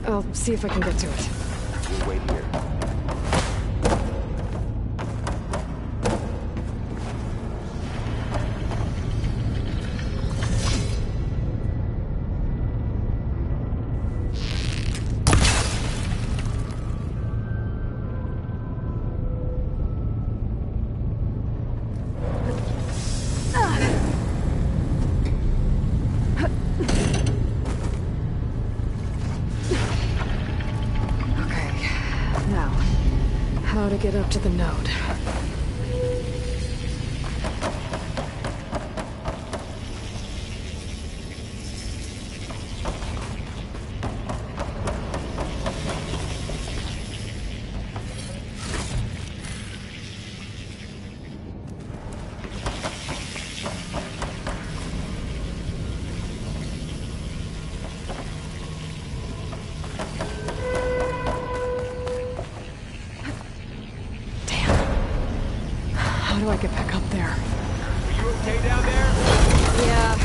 I'll see if I can get to it. We'll wait here. How to get up to the node. How do I get back up there? Are you okay down there? Yeah.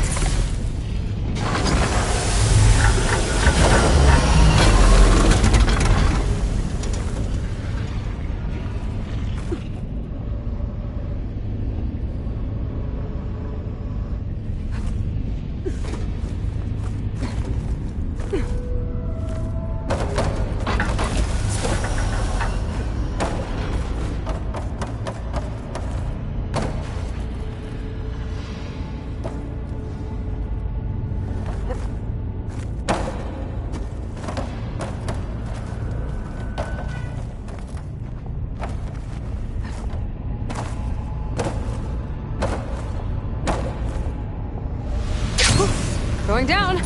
Going down!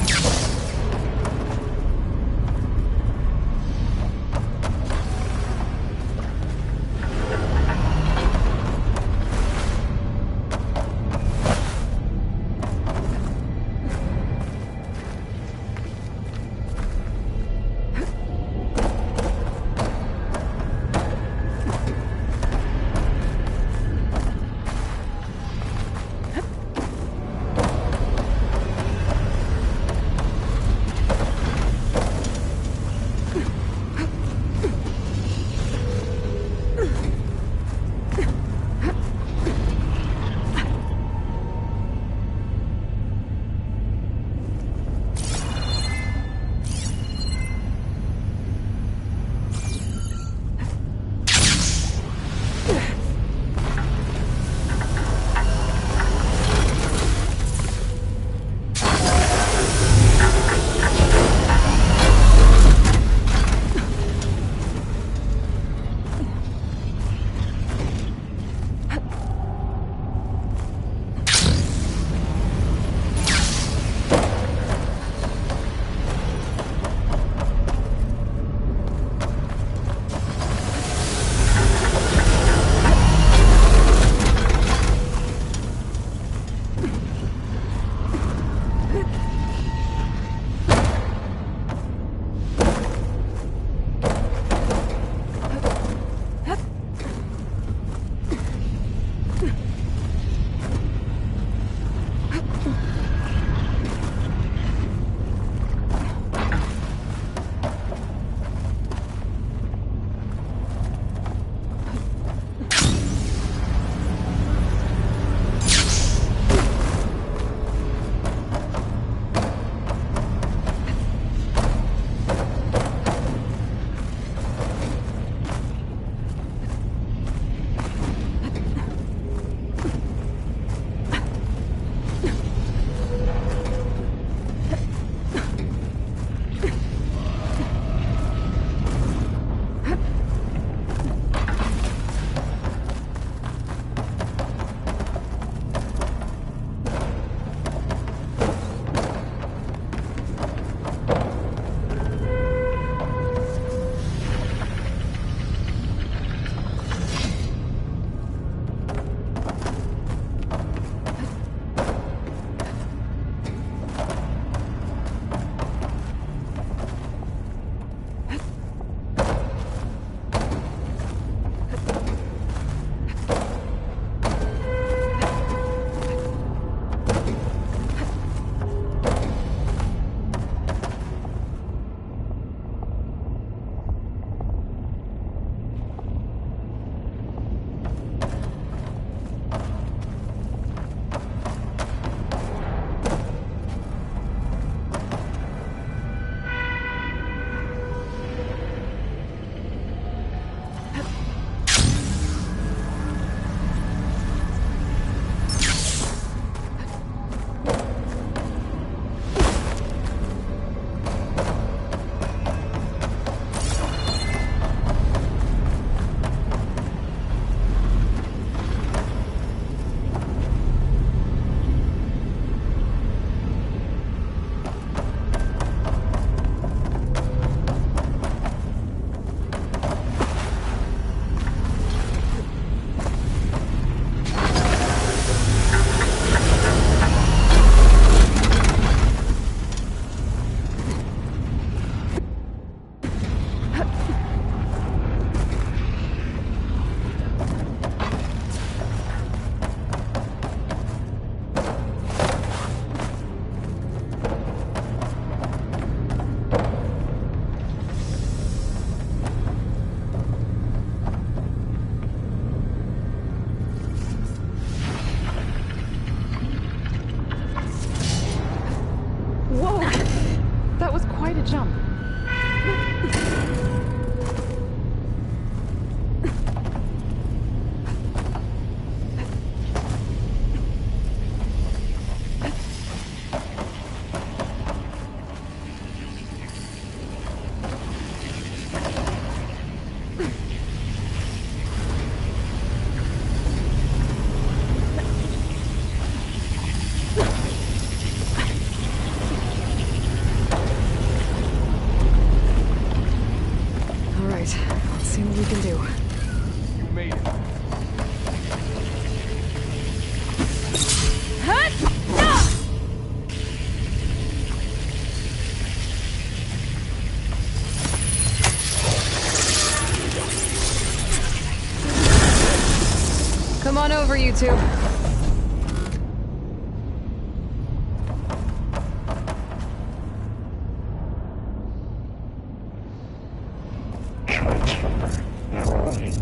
on over, you two.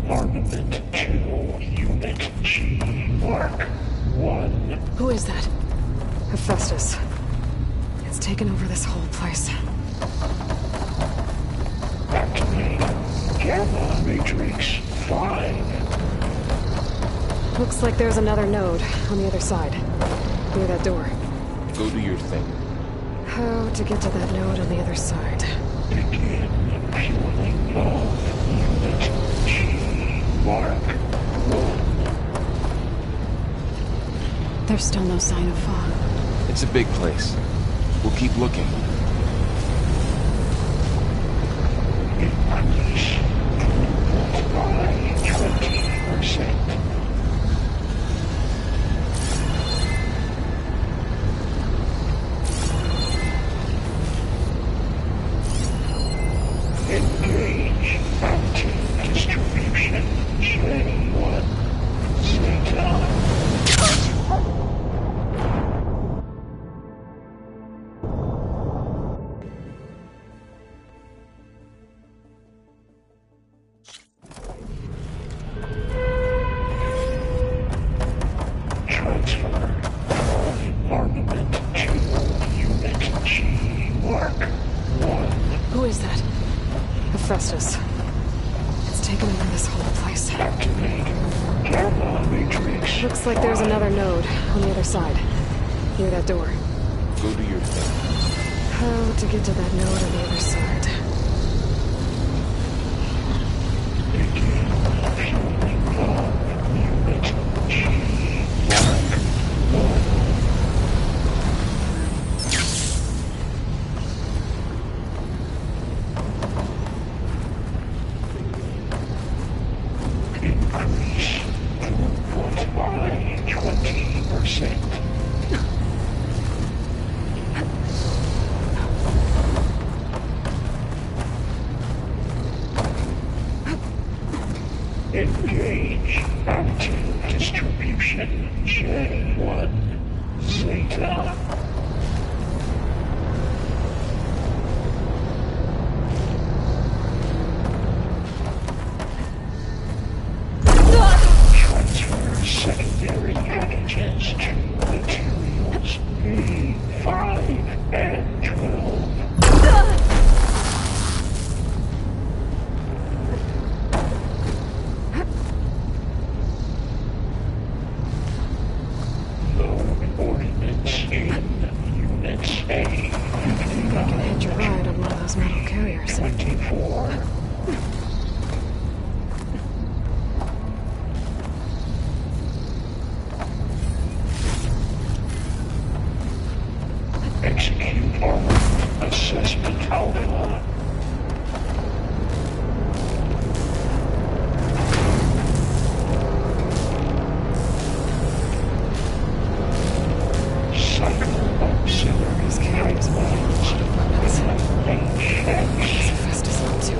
Armament 2, Unit G, Mark 1. Who is that? Hephaestus. It's taken over this whole place. Activate Gamma Matrix 5. Looks like there's another node on the other side. Near that door. Go do your thing. How to get to that node on the other side? Begin fueling love. Unit G, Mark 1. There's still no sign of fog. It's a big place. We'll keep looking. Increase throughput by 20%. Engage anti-distribution J1 Zeta. Transfer armament to Unit G, Mark 1. Who is that? Hephaestus. It's taken over this whole place. Activate Gamma Matrix. Looks like there's another node on the other side. Near that door. Go do your thing. How to get to that node on the other side? Begin fueling love. Unit G, Mark 1. Increase throughput by 20%. Engage anti-distribution J1 Zeta. Transfer secondary packages to materials B5 and 12. Load ordnance in Unit A. I can hitch a ride on one of those metal carriers. 24. Execute armament assessment alpha. Cycle auxiliary pipelines. What's Hephaestus up to?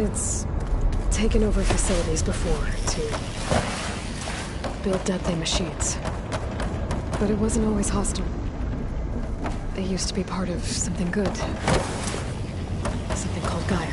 It's taken over facilities before to build deadly machines. But it wasn't always hostile. They used to be part of something good. Something called Gaia.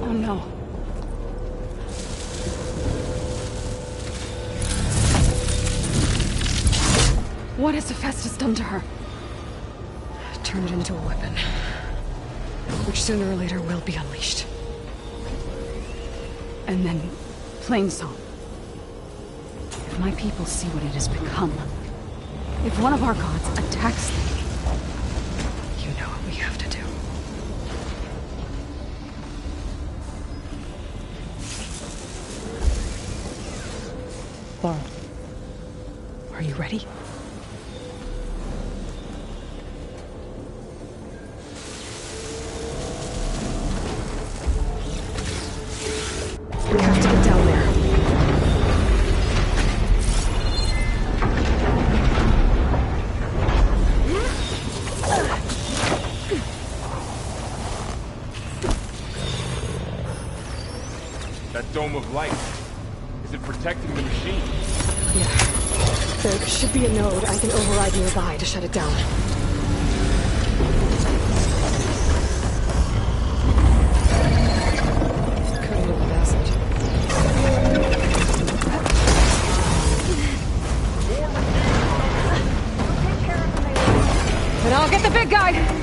Oh no. What has Hephaestus done to her? Turned it into a weapon. Which sooner or later will be unleashed. And then, Plainsong. If my people see what it has become, if one of our gods attacks them, you know what we have to do. Laurel, are you ready? We have to get down there. That dome of light. Is it protecting the machine? Yeah. There should be a node I can override nearby to shut it down. Coated it with acid. And I'll get the big guy!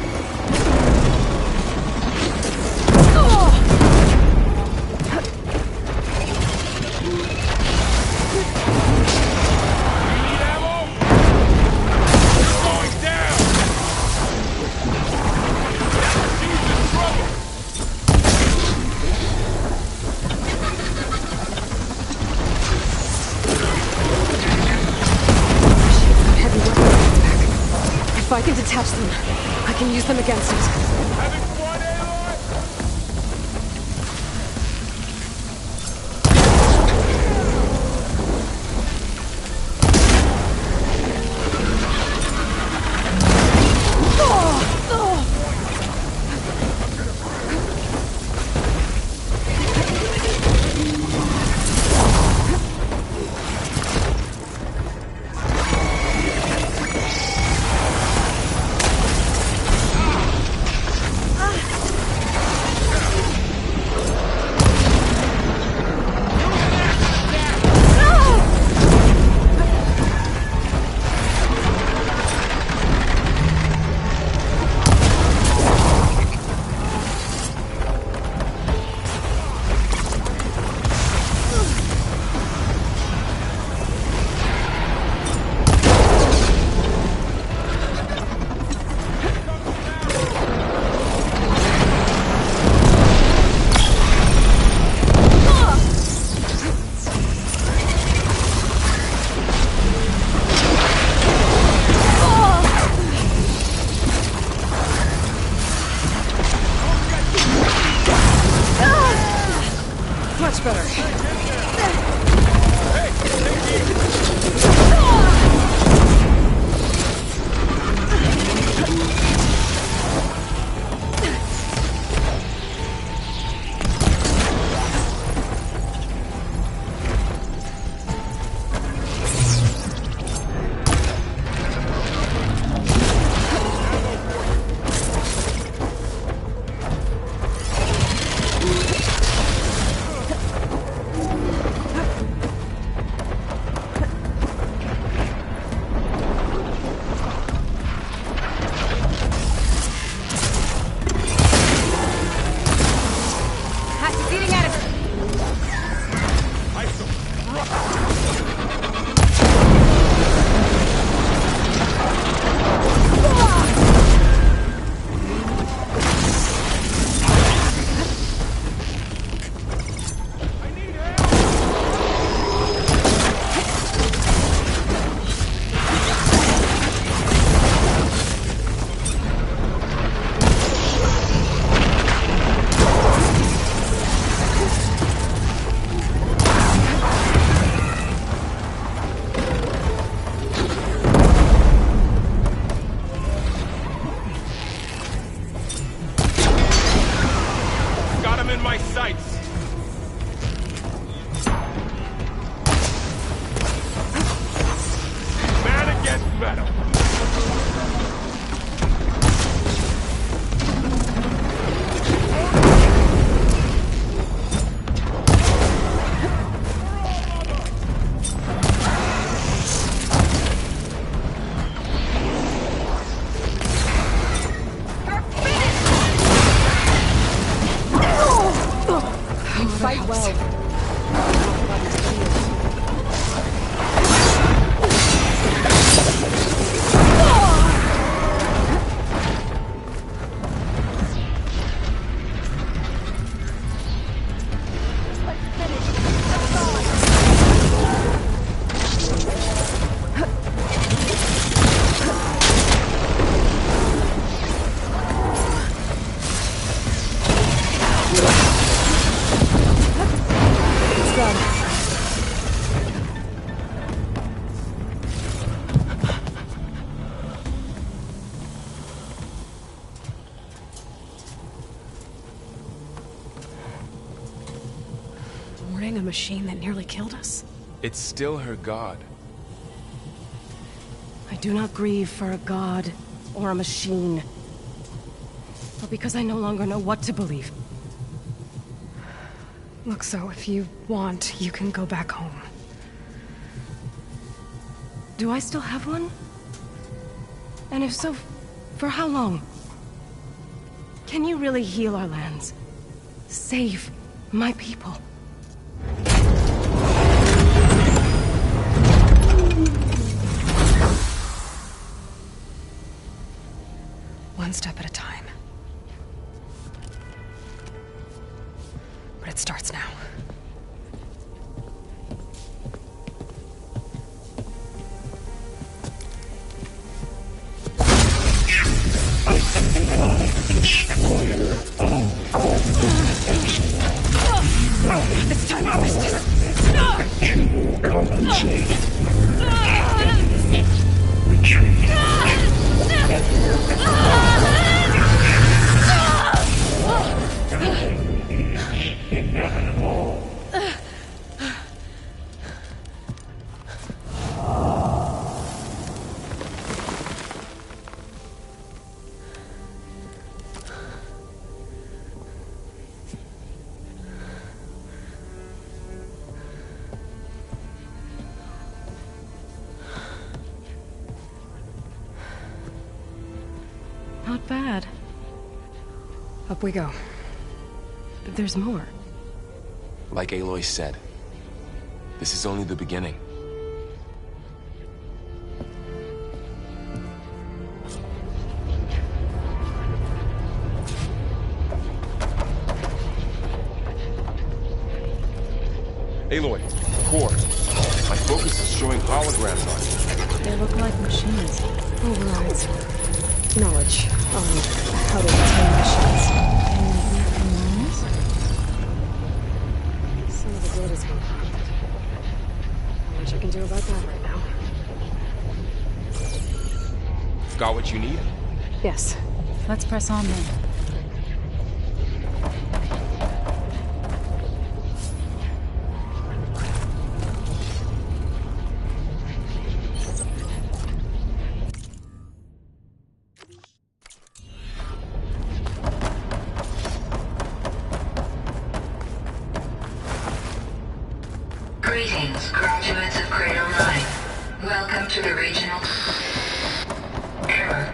If I can detach them, I can use them against it. Much better. my sights! Man against metal! Fight well. A machine that nearly killed us? It's still her god. I do not grieve for a god or a machine, but because I no longer know what to believe. Look, so if you want, you can go back home. Do I still have one? And if so, for how long? Can you really heal our lands? Save my people? One step at a time. But it starts now. It's time to resist. You will compensate. Retreat. Not bad. Up we go. There's more. Like Aloy said, this is only the beginning. Aloy, core. My focus is showing holograms on you. They look like machines. Overrides. Knowledge on how to obtain machines. Some of the data's been corrupted. Not much I can do about that right now. Got what you need? Yes. Let's press on then. Greetings, graduates of Cradle 9. Welcome to the regional... Error.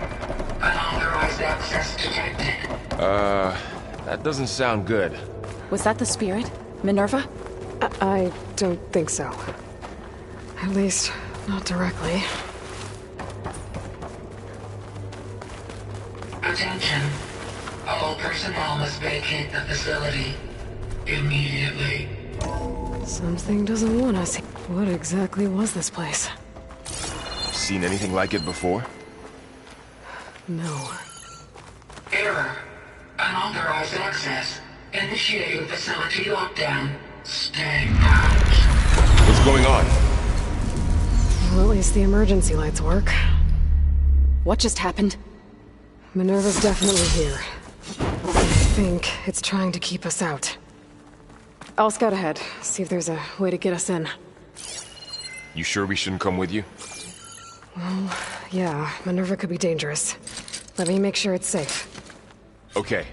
Unauthorized access detected. That doesn't sound good. Was that the spirit? Minerva? I don't think so. At least, not directly. Attention. All personnel must vacate the facility. Immediately. Something doesn't want us. What exactly was this place? Seen anything like it before? No. Error. Unauthorized access. Initiating facility lockdown. Stay out. What's going on? Well, at least the emergency lights work. What just happened? Minerva's definitely here. I think it's trying to keep us out. I'll scout ahead, see if there's a way to get us in. You sure we shouldn't come with you? Well, yeah, Minerva could be dangerous. Let me make sure it's safe. Okay.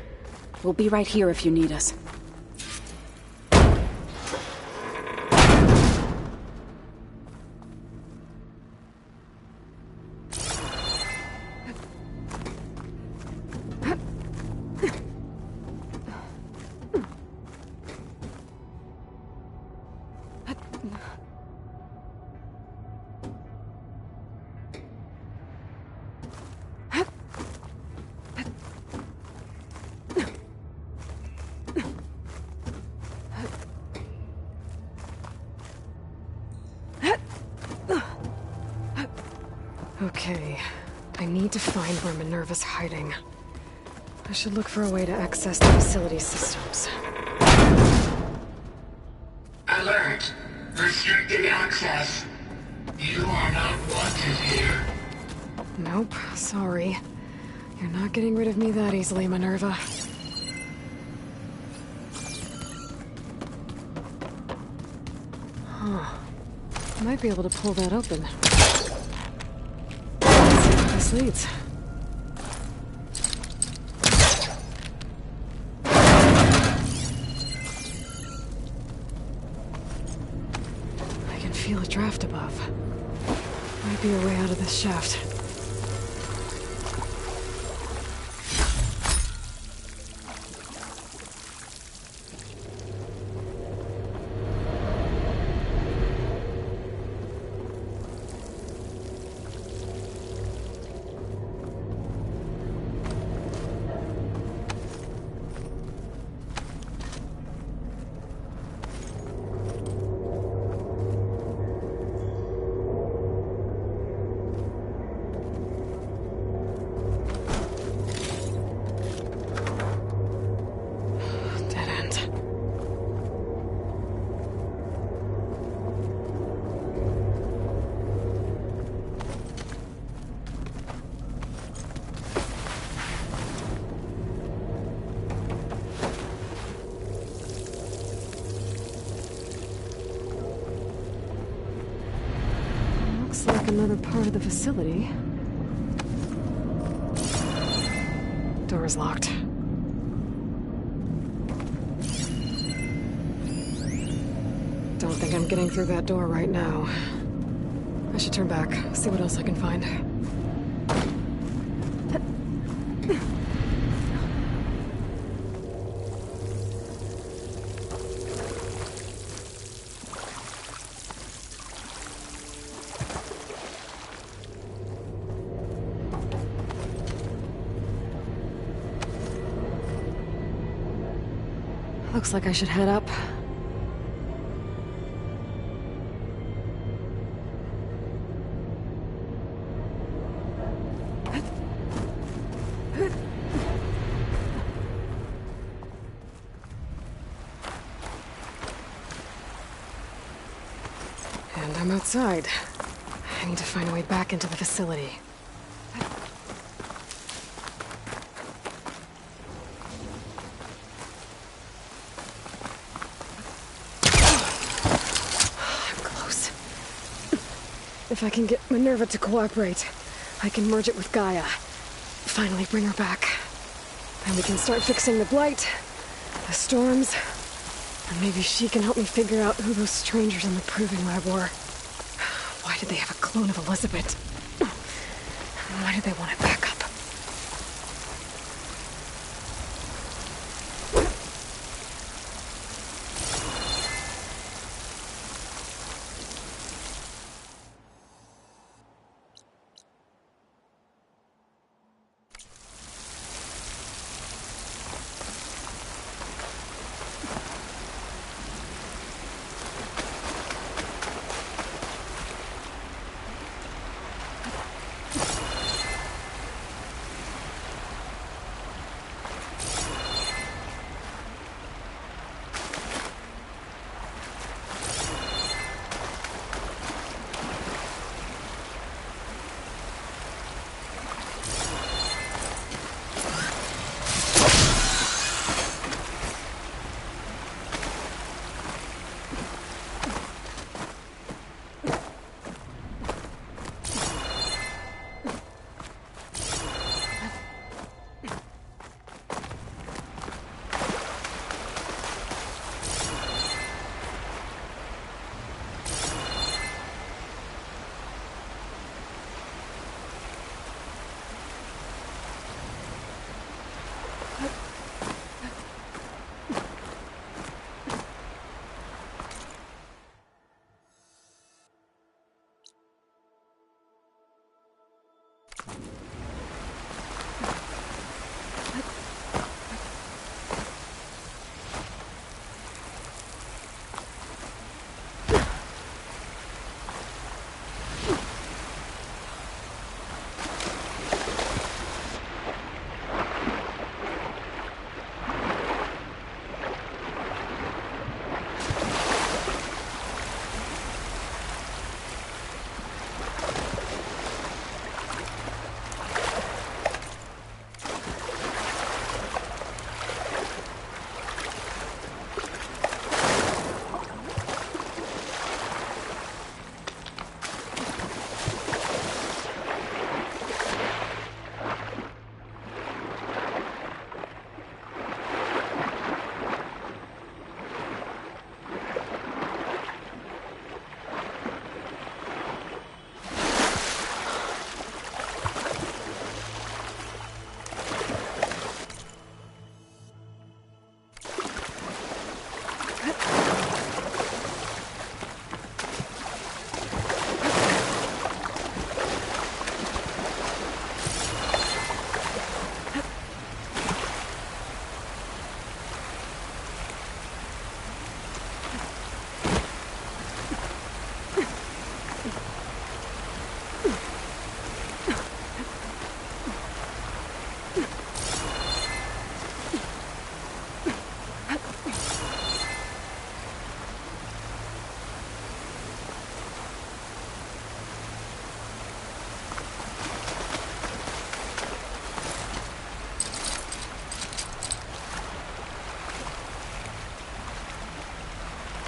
We'll be right here if you need us. Okay, I need to find where Minerva's hiding. I should look for a way to access the facility systems. Alert! Restricted access. You are not wanted here. Nope, sorry. You're not getting rid of me that easily, Minerva. Huh. Might be able to pull that open. Let's see where this leads. I can feel a draft above. Might be a way out of this shaft. Looks like another part of the facility. Door is locked. Don't think I'm getting through that door right now. I should turn back, see what else I can find. Looks like I should head up. And I'm outside. I need to find a way back into the facility. If I can get Minerva to cooperate, I can merge it with Gaia. Finally bring her back. Then we can start fixing the Blight, the storms, and maybe she can help me figure out who those strangers in the Proving Lab were. Why did they have a clone of Elizabeth? And why did they want it back up?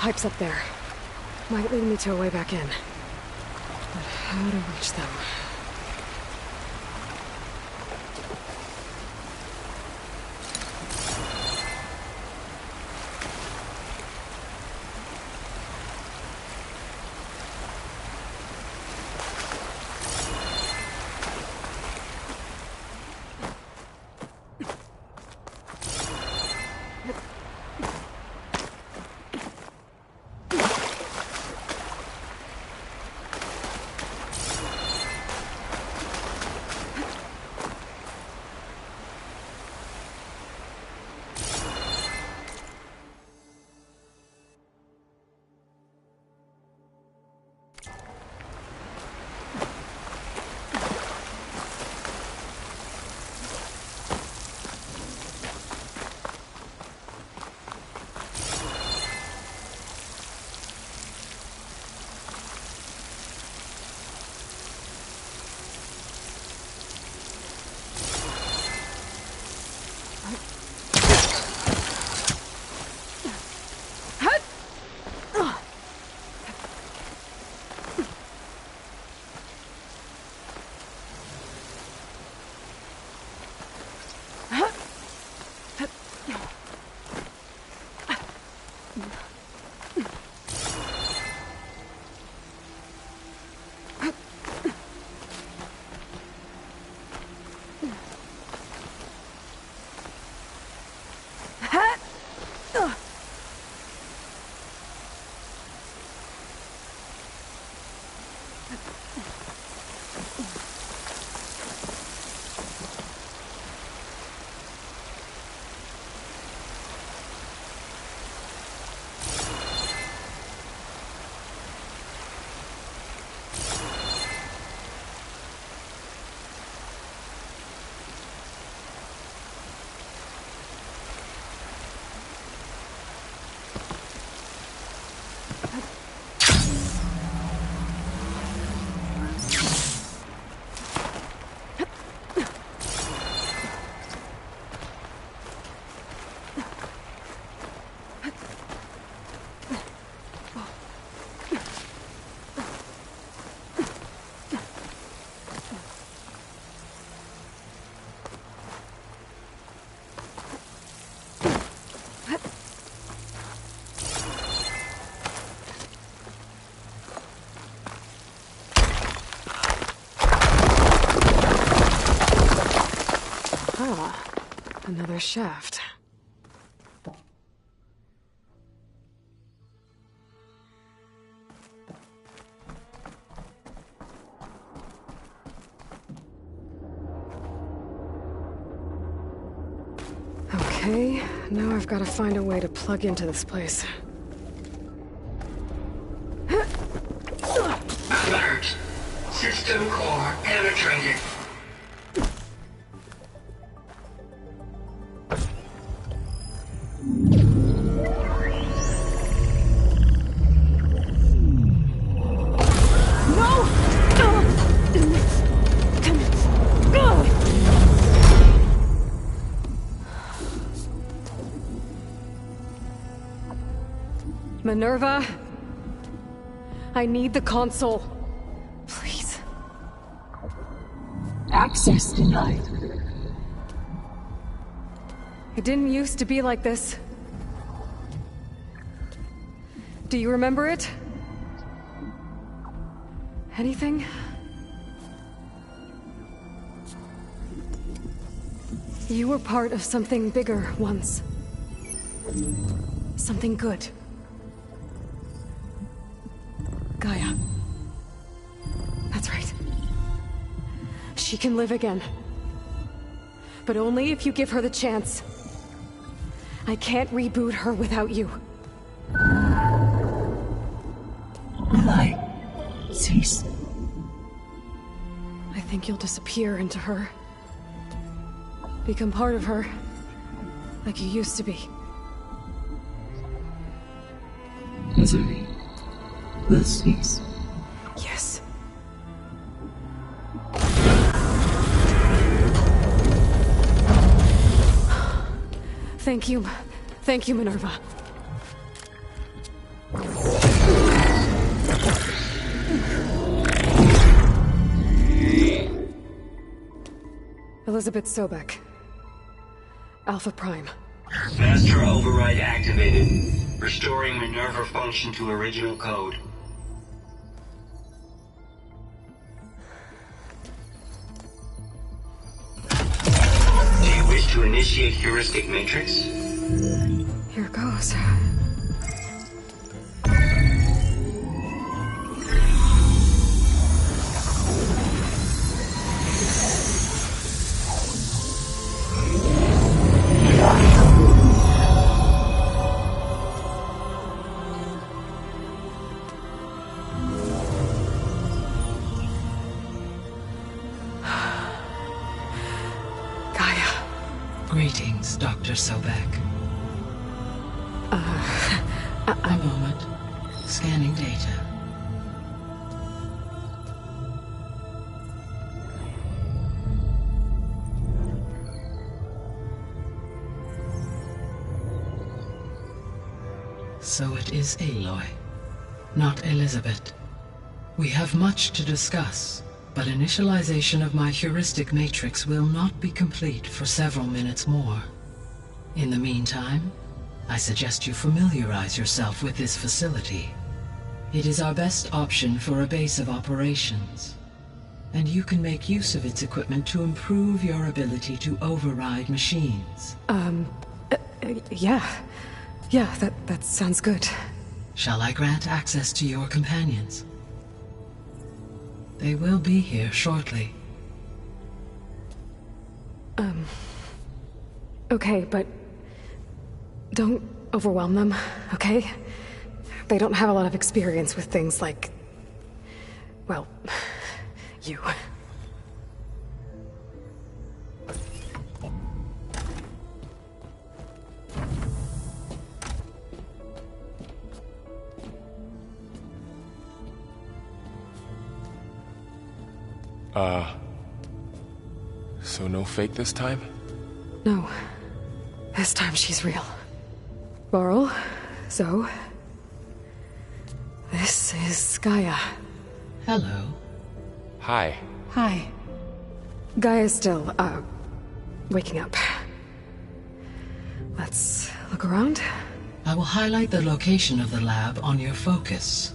pipes up there. Might lead me to a way back in. But how to reach them? Another shaft. Okay, now I've got to find a way to plug into this place. Alert. System core penetrated. Minerva, I need the console. Please. Access denied. It didn't used to be like this. Do you remember it? Anything? You were part of something bigger once. Something good. Gaia. That's right. She can live again. But only if you give her the chance. I can't reboot her without you. Will I cease? I think you'll disappear into her. Become part of her. Like you used to be. Misery will cease. Yes. Thank you. Thank you, Minerva. Elizabeth Sobek. Alpha Prime. Master override activated. Restoring Minerva function to original code. Do you wish to initiate heuristic matrix? Here goes. Greetings, Dr. Sobek. A moment. Scanning data. So it is Aloy, not Elizabeth. We have much to discuss. But initialization of my heuristic matrix will not be complete for several minutes more. In the meantime, I suggest you familiarize yourself with this facility. It is our best option for a base of operations, and you can make use of its equipment to improve your ability to override machines. Yeah. Yeah, that sounds good. Shall I grant access to your companions? They will be here shortly. Okay, but don't overwhelm them, okay? They don't have a lot of experience with things like, well, you. So no fake this time? No. This time she's real. Varl, Zoe. This is Gaia. Hello. Hi. Hi. Gaia's still, waking up. Let's look around. I will highlight the location of the lab on your focus.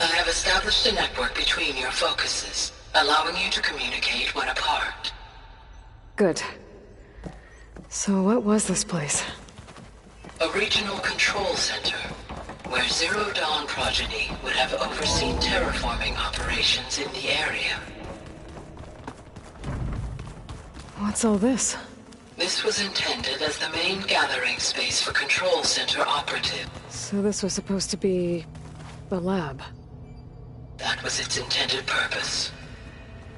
I have established a network between your focuses, allowing you to communicate when apart. Good. So what was this place? A regional control center, where Zero Dawn progeny would have overseen terraforming operations in the area. What's all this? This was intended as the main gathering space for control center operatives. So this was supposed to be the lab. That was its intended purpose.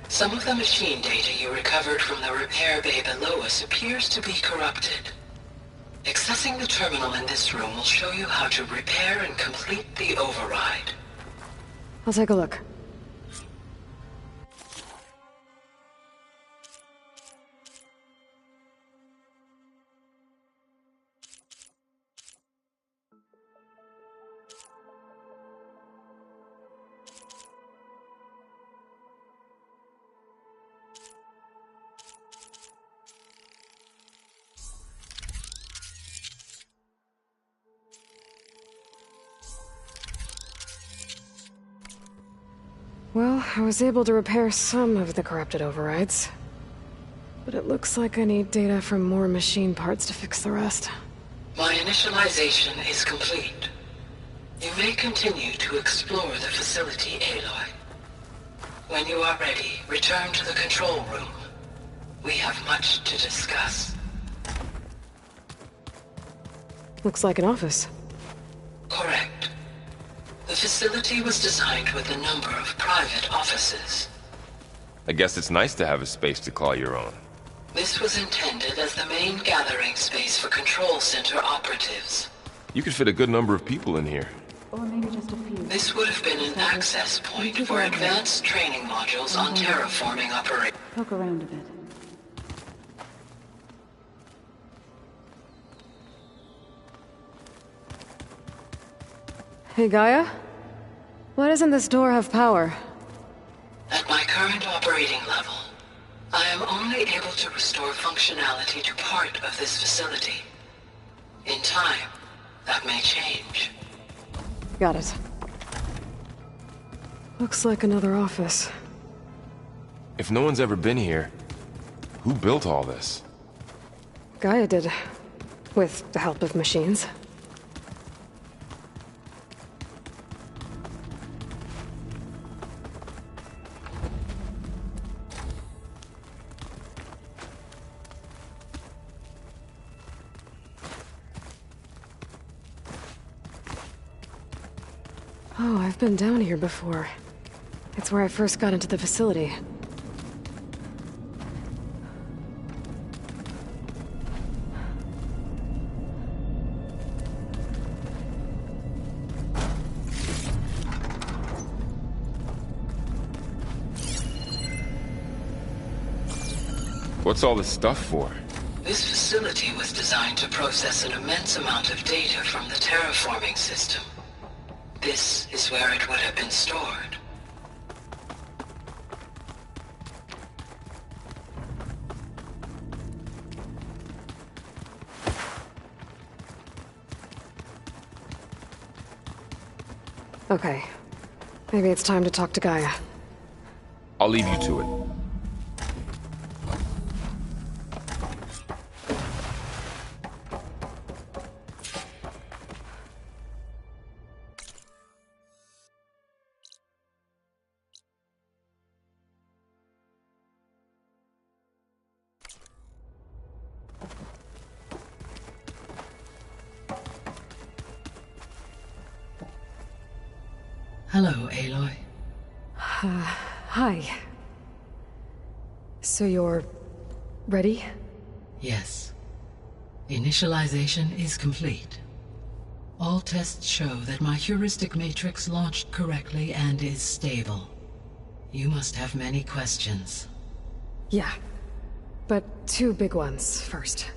Some of the machine data you recovered from the repair bay below us appears to be corrupted. Accessing the terminal in this room will show you how to repair and complete the override. I'll take a look. Well, I was able to repair some of the corrupted overrides. But it looks like I need data from more machine parts to fix the rest. My initialization is complete. You may continue to explore the facility, Aloy. When you are ready, return to the control room. We have much to discuss. Looks like an office. Correct. The facility was designed with a number of private offices. I guess it's nice to have a space to call your own. This was intended as the main gathering space for control center operatives. You could fit a good number of people in here. Or maybe just a few. This would have been an access point for advanced training modules on terraforming operations. Poke around a bit. Hey, Gaia? Why doesn't this door have power? At my current operating level, I am only able to restore functionality to part of this facility. In time, that may change. Got it. Looks like another office. If no one's ever been here, who built all this? Gaia did. With the help of machines. Oh, I've been down here before. It's where I first got into the facility. What's all this stuff for? This facility was designed to process an immense amount of data from the terraforming system. This is where it would have been stored. Okay. Maybe it's time to talk to Gaia. I'll leave you to it. Hello, Aloy. Hi. So you're... ready? Yes. Initialization is complete. All tests show that my heuristic matrix launched correctly and is stable. You must have many questions. Yeah. But two big ones first.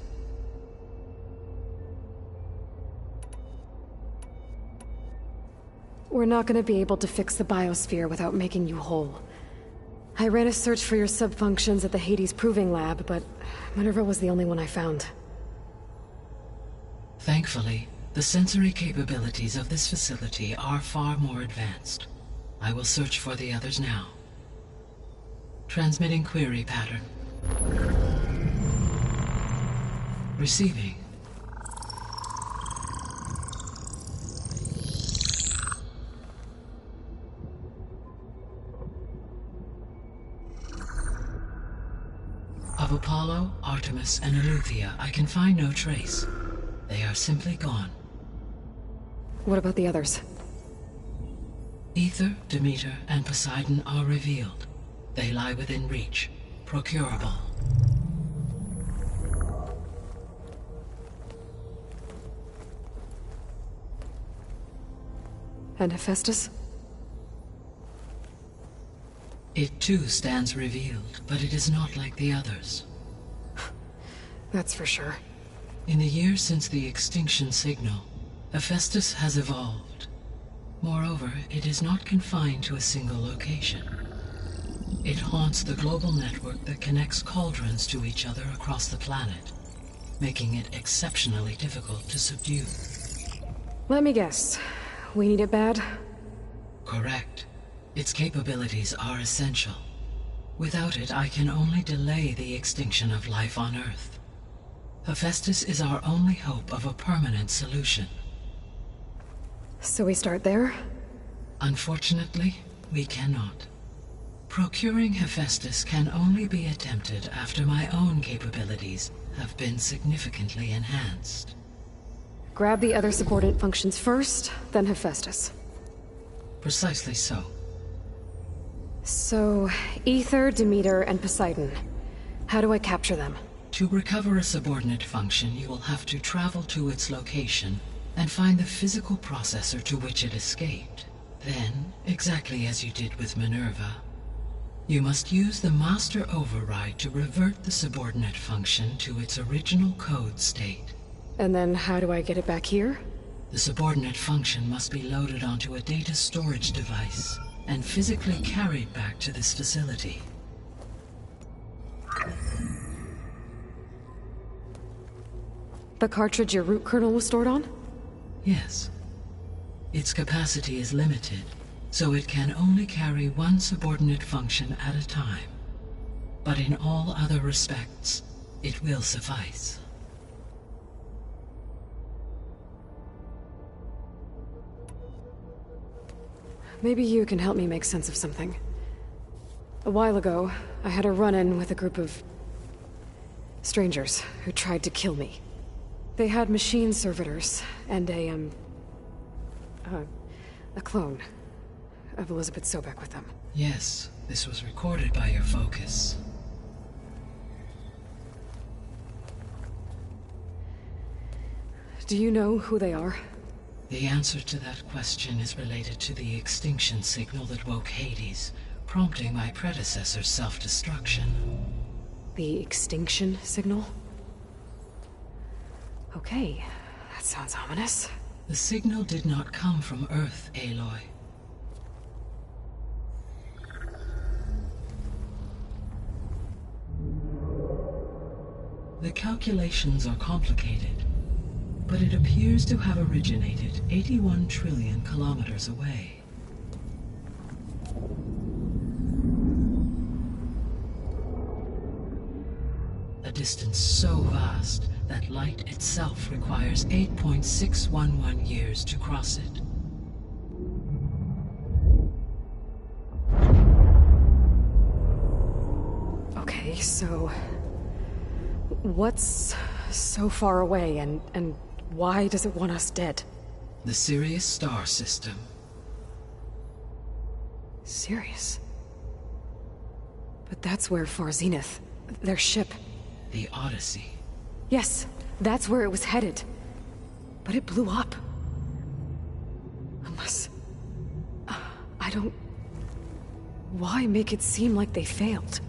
We're not gonna be able to fix the biosphere without making you whole. I ran a search for your subfunctions at the Hades Proving Lab, but Minerva was the only one I found. Thankfully, the sensory capabilities of this facility are far more advanced. I will search for the others now. Transmitting query pattern. Receiving. Of Apollo, Artemis, and Eleuthia, I can find no trace. They are simply gone. What about the others? Aether, Demeter, and Poseidon are revealed. They lie within reach, procurable. And Hephaestus? It too stands revealed, but it is not like the others. That's for sure. In the years since the extinction signal, Hephaestus has evolved. Moreover, it is not confined to a single location. It haunts the global network that connects cauldrons to each other across the planet, making it exceptionally difficult to subdue. Let me guess. We need it bad? Correct. Its capabilities are essential. Without it, I can only delay the extinction of life on Earth. Hephaestus is our only hope of a permanent solution. So we start there? Unfortunately, we cannot. Procuring Hephaestus can only be attempted after my own capabilities have been significantly enhanced. Grab the other subordinate functions first, then Hephaestus. Precisely so. So, Aether, Demeter, and Poseidon. How do I capture them? To recover a subordinate function, you will have to travel to its location and find the physical processor to which it escaped. Then, exactly as you did with Minerva, you must use the master override to revert the subordinate function to its original code state. And then how do I get it back here? The subordinate function must be loaded onto a data storage device and physically carried back to this facility. The cartridge your root kernel was stored on? Yes. Its capacity is limited, so it can only carry one subordinate function at a time. But in all other respects, it will suffice. Maybe you can help me make sense of something. A while ago, I had a run-in with a group of strangers who tried to kill me. They had machine servitors and a clone of Elizabeth Sobek with them. Yes, this was recorded by your focus. Do you know who they are? The answer to that question is related to the extinction signal that woke Hades, prompting my predecessor's self-destruction. The extinction signal? Okay, that sounds ominous. The signal did not come from Earth, Aloy. The calculations are complicated, but it appears to have originated 81 trillion kilometers away. A distance so vast that light itself requires 8.611 years to cross it. Okay, so what's so far away and why does it want us dead? The Sirius star system. Sirius? But that's where Far Zenith, their ship... The Odyssey. Yes, that's where it was headed. But it blew up. Unless... I don't... Why make it seem like they failed?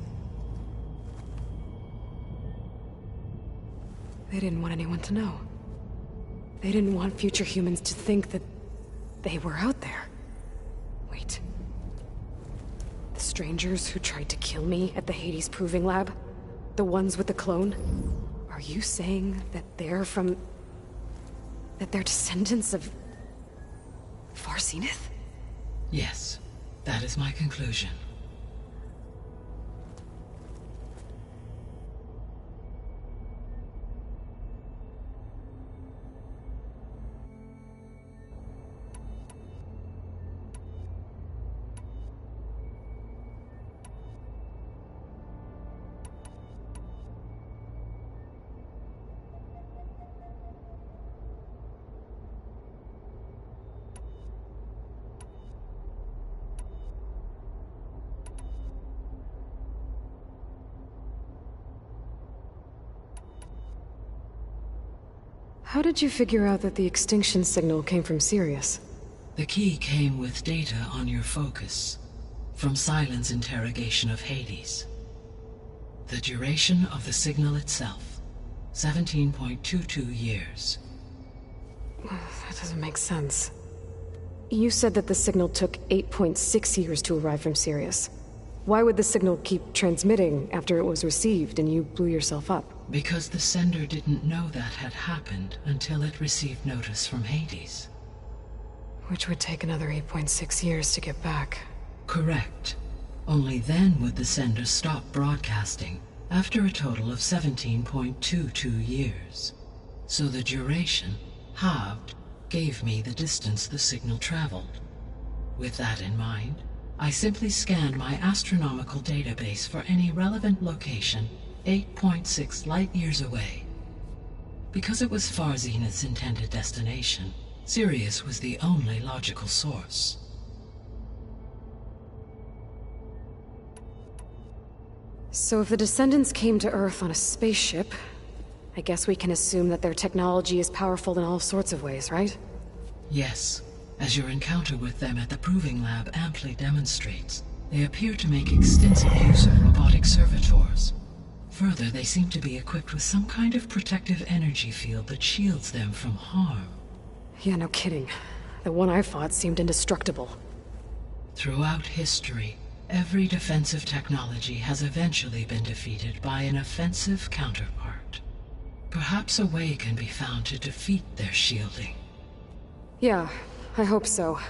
They didn't want anyone to know. They didn't want future humans to think that they were out there. Wait. The strangers who tried to kill me at the Hades Proving Lab? The ones with the clone? Are you saying that they're from... that they're descendants of... Far Zenith? Yes, that is my conclusion. How did you figure out that the extinction signal came from Sirius? The key came with data on your focus, from Sylens' interrogation of Hades. The duration of the signal itself, 17.22 years. That doesn't make sense. You said that the signal took 8.6 years to arrive from Sirius. Why would the signal keep transmitting after it was received and you blew yourself up? Because the sender didn't know that had happened until it received notice from Hades. Which would take another 8.6 years to get back. Correct. Only then would the sender stop broadcasting, after a total of 17.22 years. So the duration, halved, gave me the distance the signal traveled. With that in mind, I simply scanned my astronomical database for any relevant location 8.6 light-years away. Because it was Far Zenith's intended destination, Sirius was the only logical source. So if the Descendants came to Earth on a spaceship, I guess we can assume that their technology is powerful in all sorts of ways, right? Yes, as your encounter with them at the Proving Lab amply demonstrates, they appear to make extensive use of robotic servitors. Further, they seem to be equipped with some kind of protective energy field that shields them from harm. Yeah, no kidding. The one I fought seemed indestructible. Throughout history, every defensive technology has eventually been defeated by an offensive counterpart. Perhaps a way can be found to defeat their shielding. Yeah, I hope so.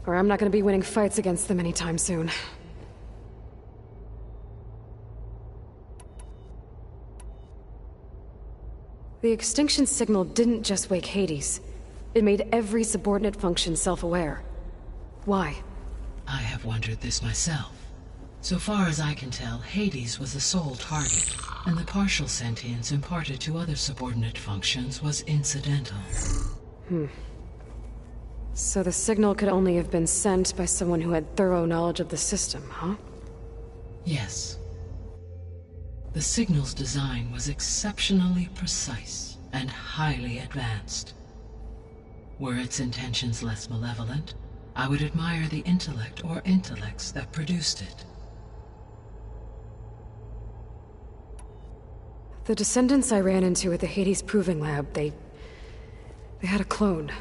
Or I'm not gonna be winning fights against them anytime soon. The extinction signal didn't just wake Hades. It made every subordinate function self-aware. Why? I have wondered this myself. So far as I can tell, Hades was the sole target, and the partial sentience imparted to other subordinate functions was incidental. So the signal could only have been sent by someone who had thorough knowledge of the system, huh? Yes. The signal's design was exceptionally precise and highly advanced. Were its intentions less malevolent, I would admire the intellect or intellects that produced it. The descendants I ran into at the Hades Proving Lab, they had a clone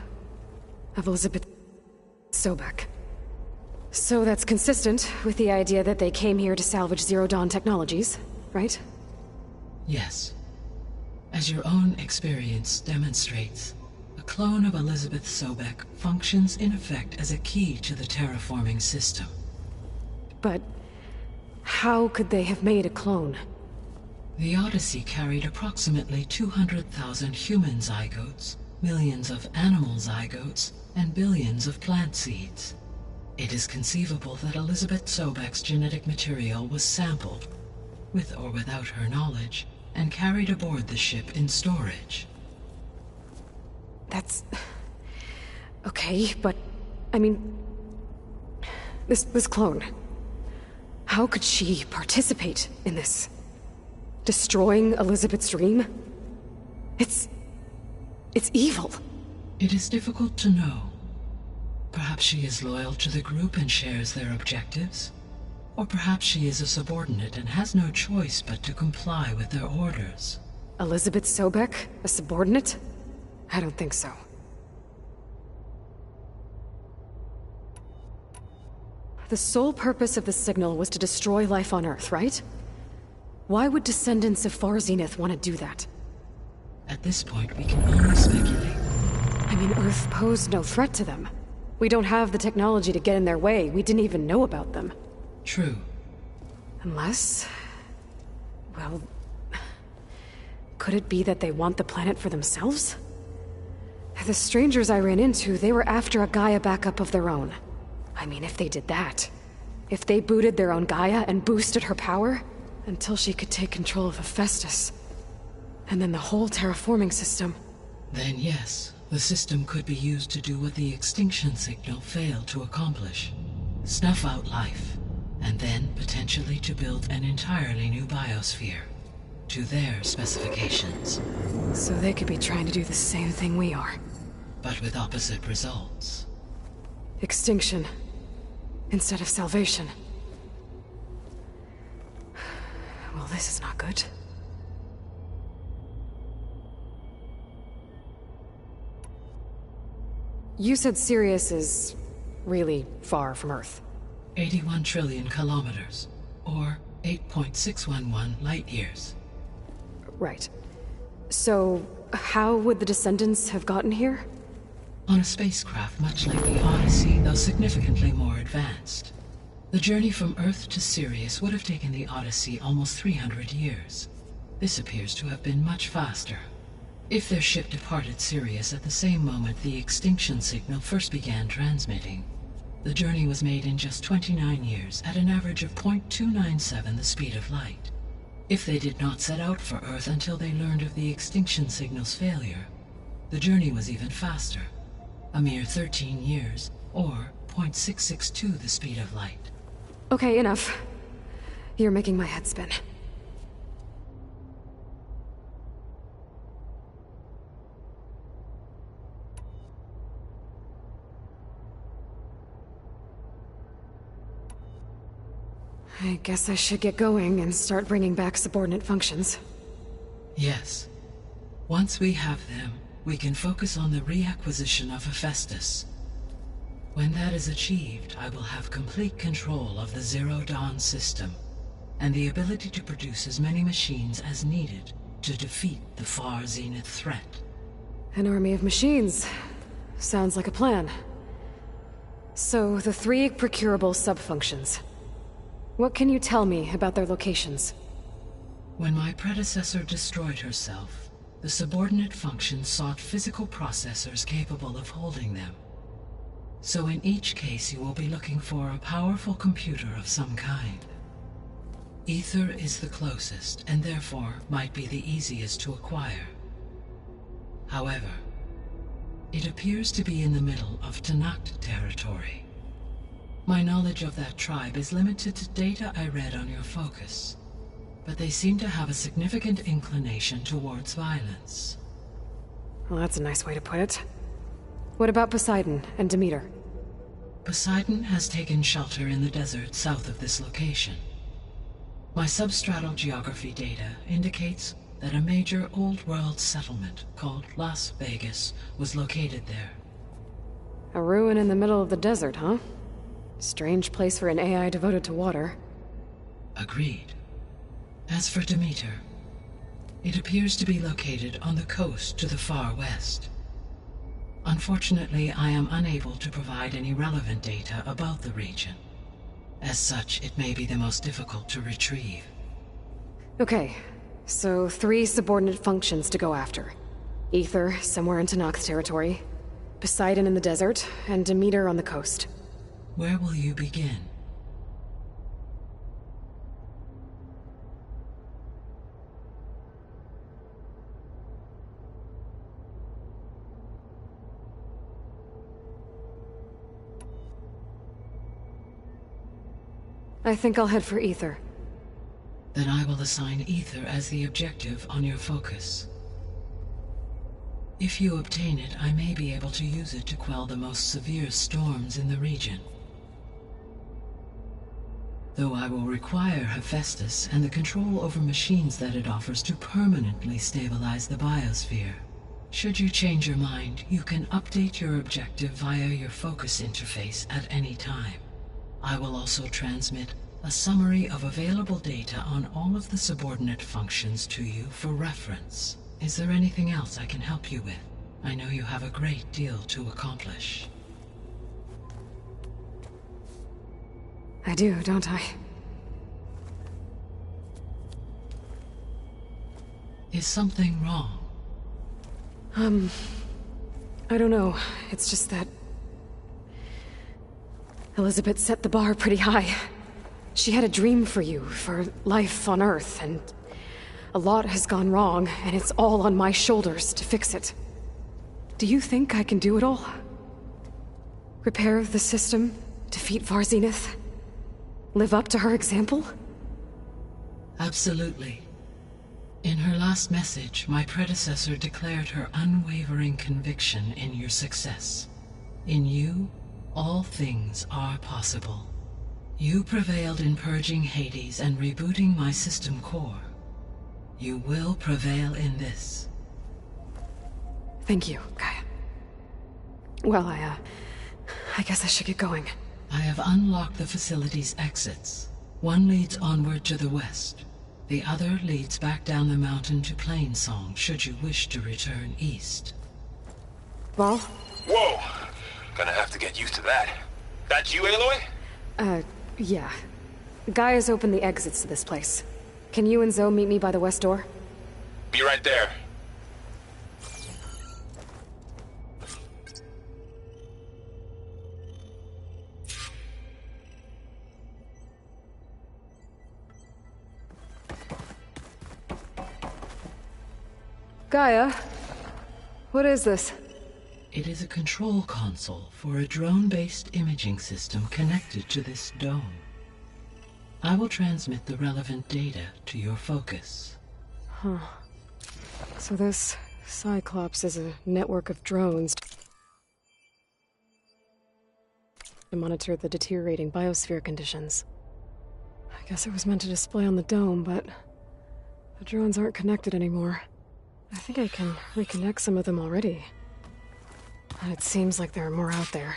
of Elizabeth Sobek. So that's consistent with the idea that they came here to salvage Zero Dawn technologies, right? Yes. As your own experience demonstrates, a clone of Elizabeth Sobek functions in effect as a key to the terraforming system. But how could they have made a clone? The Odyssey carried approximately 200,000 human zygotes, millions of animal zygotes, and billions of plant seeds. It is conceivable that Elizabeth Sobek's genetic material was sampled, with or without her knowledge, and carried aboard the ship in storage. That's... okay, but... I mean... This clone... How could she participate in this? Destroying Elizabeth's dream? It's evil. It is difficult to know. Perhaps she is loyal to the group and shares their objectives. Or perhaps she is a subordinate and has no choice but to comply with their orders. Elizabeth Sobek? A subordinate? I don't think so. The sole purpose of the signal was to destroy life on Earth, right? Why would descendants of Far Zenith want to do that? At this point, we can only speculate. I mean, Earth posed no threat to them. We don't have the technology to get in their way. We didn't even know about them. True. Unless... well... could it be that they want the planet for themselves? The strangers I ran into, they were after a Gaia backup of their own. I mean, if they did that... if they booted their own Gaia and boosted her power... until she could take control of Hephaestus. And then the whole terraforming system. Then yes, the system could be used to do what the extinction signal failed to accomplish. Snuff out life, and then potentially to build an entirely new biosphere. To their specifications. So they could be trying to do the same thing we are. But with opposite results. Extinction. Instead of salvation. Well, this is not good. You said Sirius is really far from Earth. 81 trillion kilometers, or 8.611 light years. Right. So, how would the descendants have gotten here? On a spacecraft much like the Odyssey, though significantly more advanced. The journey from Earth to Sirius would have taken the Odyssey almost 300 years. This appears to have been much faster. If their ship departed Sirius at the same moment the extinction signal first began transmitting, the journey was made in just 29 years at an average of 0.297 the speed of light. If they did not set out for Earth until they learned of the extinction signal's failure, the journey was even faster, a mere 13 years, or 0.662 the speed of light. Okay, enough. You're making my head spin. I guess I should get going and start bringing back subordinate functions. Yes. Once we have them, we can focus on the reacquisition of Hephaestus. When that is achieved, I will have complete control of the Zero Dawn system, and the ability to produce as many machines as needed to defeat the Far Zenith threat. An army of machines. Sounds like a plan. So, the 3 procurable sub-functions. What can you tell me about their locations? When my predecessor destroyed herself, the subordinate functions sought physical processors capable of holding them. So in each case you will be looking for a powerful computer of some kind. Ether is the closest, and therefore might be the easiest to acquire. However, it appears to be in the middle of Tenakth territory. My knowledge of that tribe is limited to data I read on your focus, but they seem to have a significant inclination towards violence. Well, that's a nice way to put it. What about Poseidon and Demeter? Poseidon has taken shelter in the desert south of this location. My substratal geography data indicates that a major old-world settlement called Las Vegas was located there. A ruin in the middle of the desert, huh? Strange place for an AI devoted to water. Agreed. As for Demeter, it appears to be located on the coast to the far west. Unfortunately, I am unable to provide any relevant data about the region. As such, it may be the most difficult to retrieve. Okay, so 3 subordinate functions to go after. Ether, somewhere in Tenakth territory, Poseidon in the desert, and Demeter on the coast. Where will you begin? I think I'll head for Ether. Then I will assign Ether as the objective on your focus. If you obtain it, I may be able to use it to quell the most severe storms in the region. Though I will require Hephaestus and the control over machines that it offers to permanently stabilize the biosphere. Should you change your mind, you can update your objective via your focus interface at any time. I will also transmit a summary of available data on all of the subordinate functions to you for reference. Is there anything else I can help you with? I know you have a great deal to accomplish. I do, don't I? Is something wrong? I don't know. It's just that Elizabeth set the bar pretty high. She had a dream for you, for life on Earth, and a lot has gone wrong, and it's all on my shoulders to fix it. Do you think I can do it all? Repair the system, defeat Far Zenith, live up to her example? Absolutely. In her last message, my predecessor declared her unwavering conviction in your success. In you, all things are possible. You prevailed in purging Hades and rebooting my system core. You will prevail in this. Thank you, Gaia. Well, I guess I should get going. I have unlocked the facility's exits. One leads onward to the west. The other leads back down the mountain to Plainsong, should you wish to return east. Well? Whoa! Gonna have to get used to that. That's you, Aloy? Yeah. Gaia's opened the exits to this place. Can you and Zoe meet me by the west door? Be right there. Gaia? What is this? It is a control console for a drone-based imaging system connected to this dome. I will transmit the relevant data to your focus. Huh. So this Cyclops is a network of drones to monitor the deteriorating biosphere conditions. I guess it was meant to display on the dome, but the drones aren't connected anymore. I think I can reconnect some of them already. And it seems like there are more out there.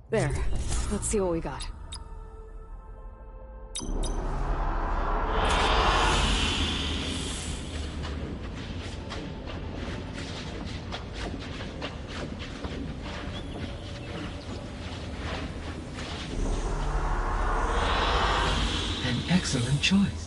There. Let's see what we got. An excellent choice.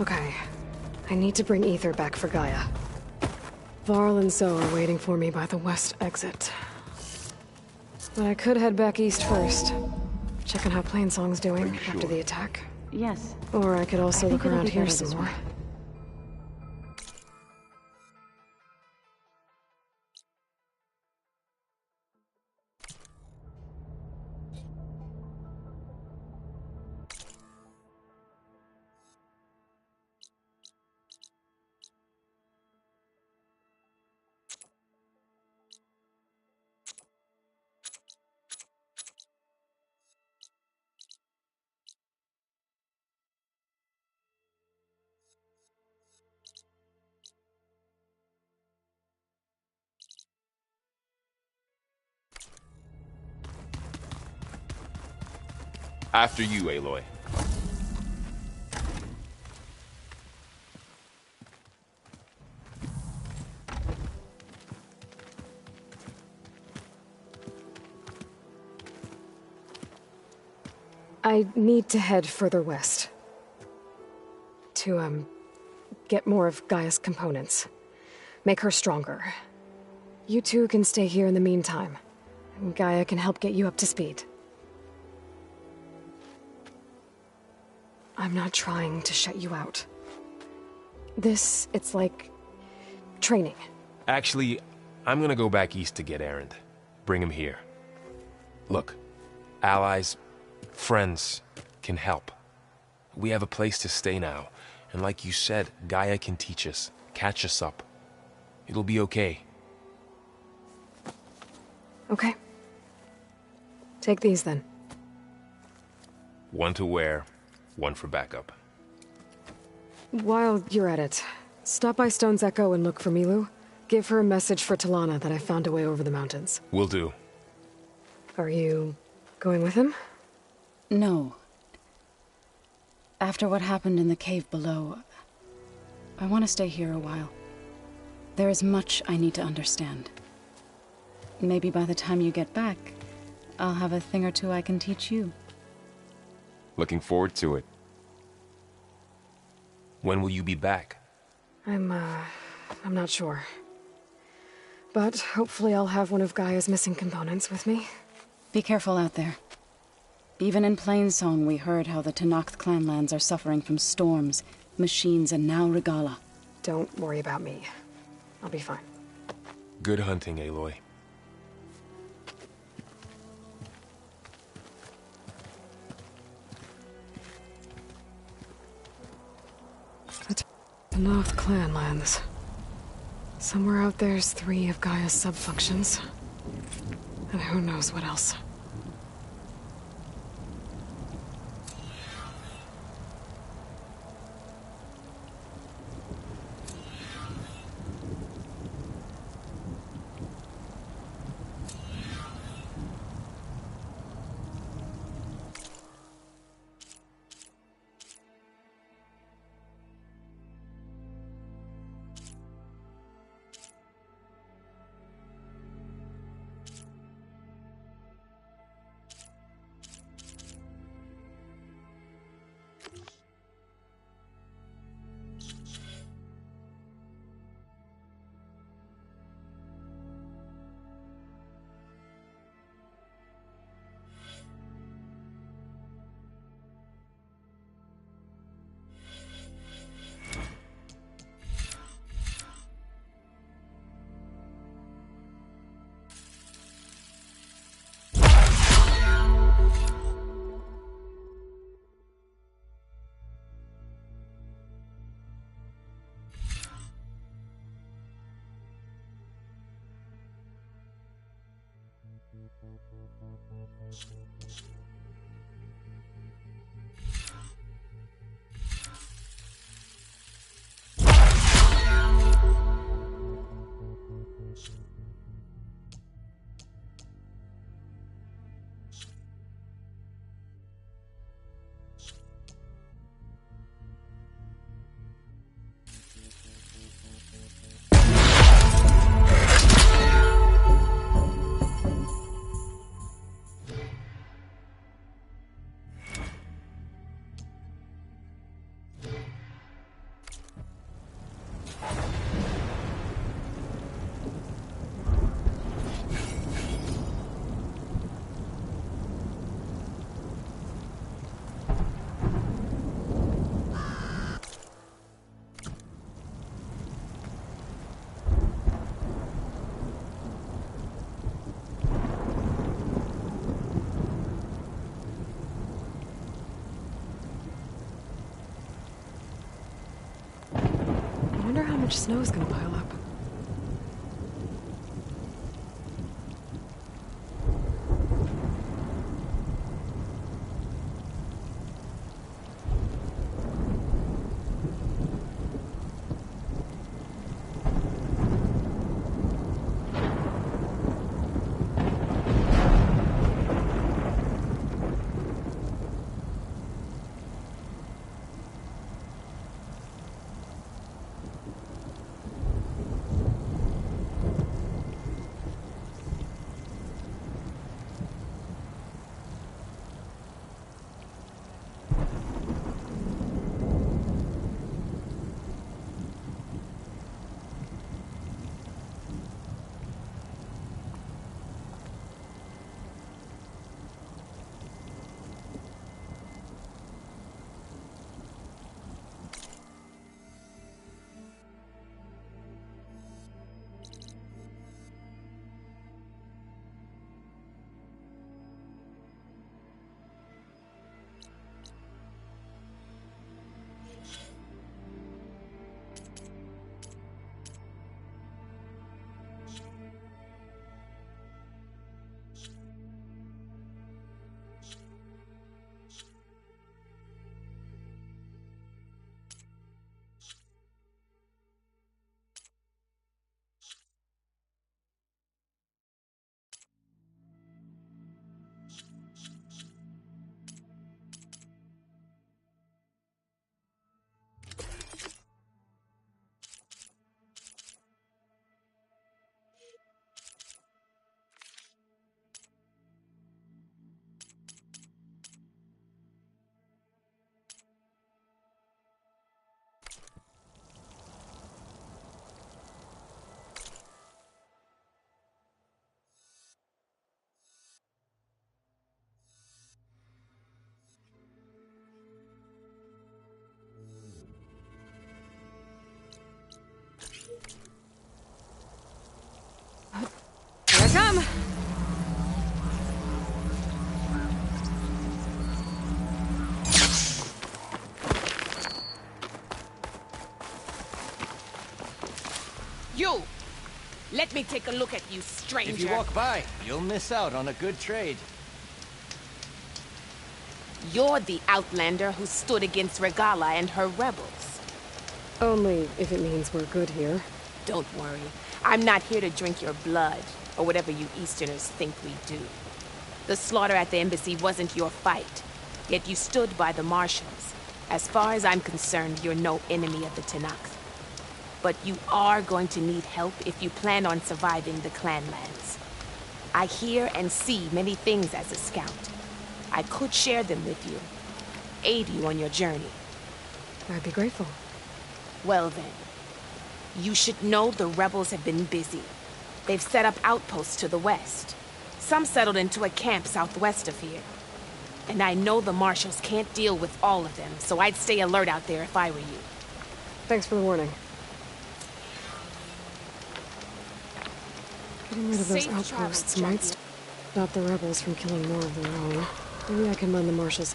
Okay. I need to bring Ether back for Gaia. Varl and Zoe are waiting for me by the west exit. But I could head back east first. Check on how Plainsong's doing after the attack. Yes. Or I could also look around here some more. After you, Aloy. I need to head further west. To, get more of Gaia's components. Make her stronger. You two can stay here in the meantime. And Gaia can help get you up to speed. I'm not trying to shut you out. It's like... training. Actually, I'm gonna go back east to get Erend. Bring him here. Look, allies, friends can help. We have a place to stay now, and like you said, Gaia can teach us, catch us up. It'll be okay. Okay. Take these then. One to wear, one for backup. While you're at it, stop by Stone's Echo and look for Milu. Give her a message for Talana that I found a way over the mountains. Will do. Are you going with him? No. After what happened in the cave below, I want to stay here a while. There is much I need to understand. Maybe by the time you get back, I'll have a thing or two I can teach you. Looking forward to it. When will you be back? I'm not sure. But hopefully I'll have one of Gaia's missing components with me. Be careful out there. Even in Plainsong, we heard how the Tenakth clanlands are suffering from storms, machines, and now Regalla. Don't worry about me. I'll be fine. Good hunting, Aloy. The Tenakth clanlands. Somewhere out there's 3 of Gaia's sub-functions. And who knows what else. much snow is gonna pile up? Here I come! You! Let me take a look at you, stranger. If you walk by, you'll miss out on a good trade. You're the outlander who stood against Regalla and her rebels. Only if it means we're good here. Don't worry. I'm not here to drink your blood, or whatever you Easterners think we do. The slaughter at the embassy wasn't your fight, yet you stood by the marshals. As far as I'm concerned, you're no enemy of the Tenakth. But you are going to need help if you plan on surviving the clanlands. I hear and see many things as a scout. I could share them with you, aid you on your journey. I'd be grateful. Well then, you should know the rebels have been busy. They've set up outposts to the west. Some settled into a camp southwest of here. And I know the marshals can't deal with all of them, so I'd stay alert out there if I were you. Thanks for the warning. Getting rid of those outposts might stop the rebels from killing more of their own. Maybe I can lend the marshals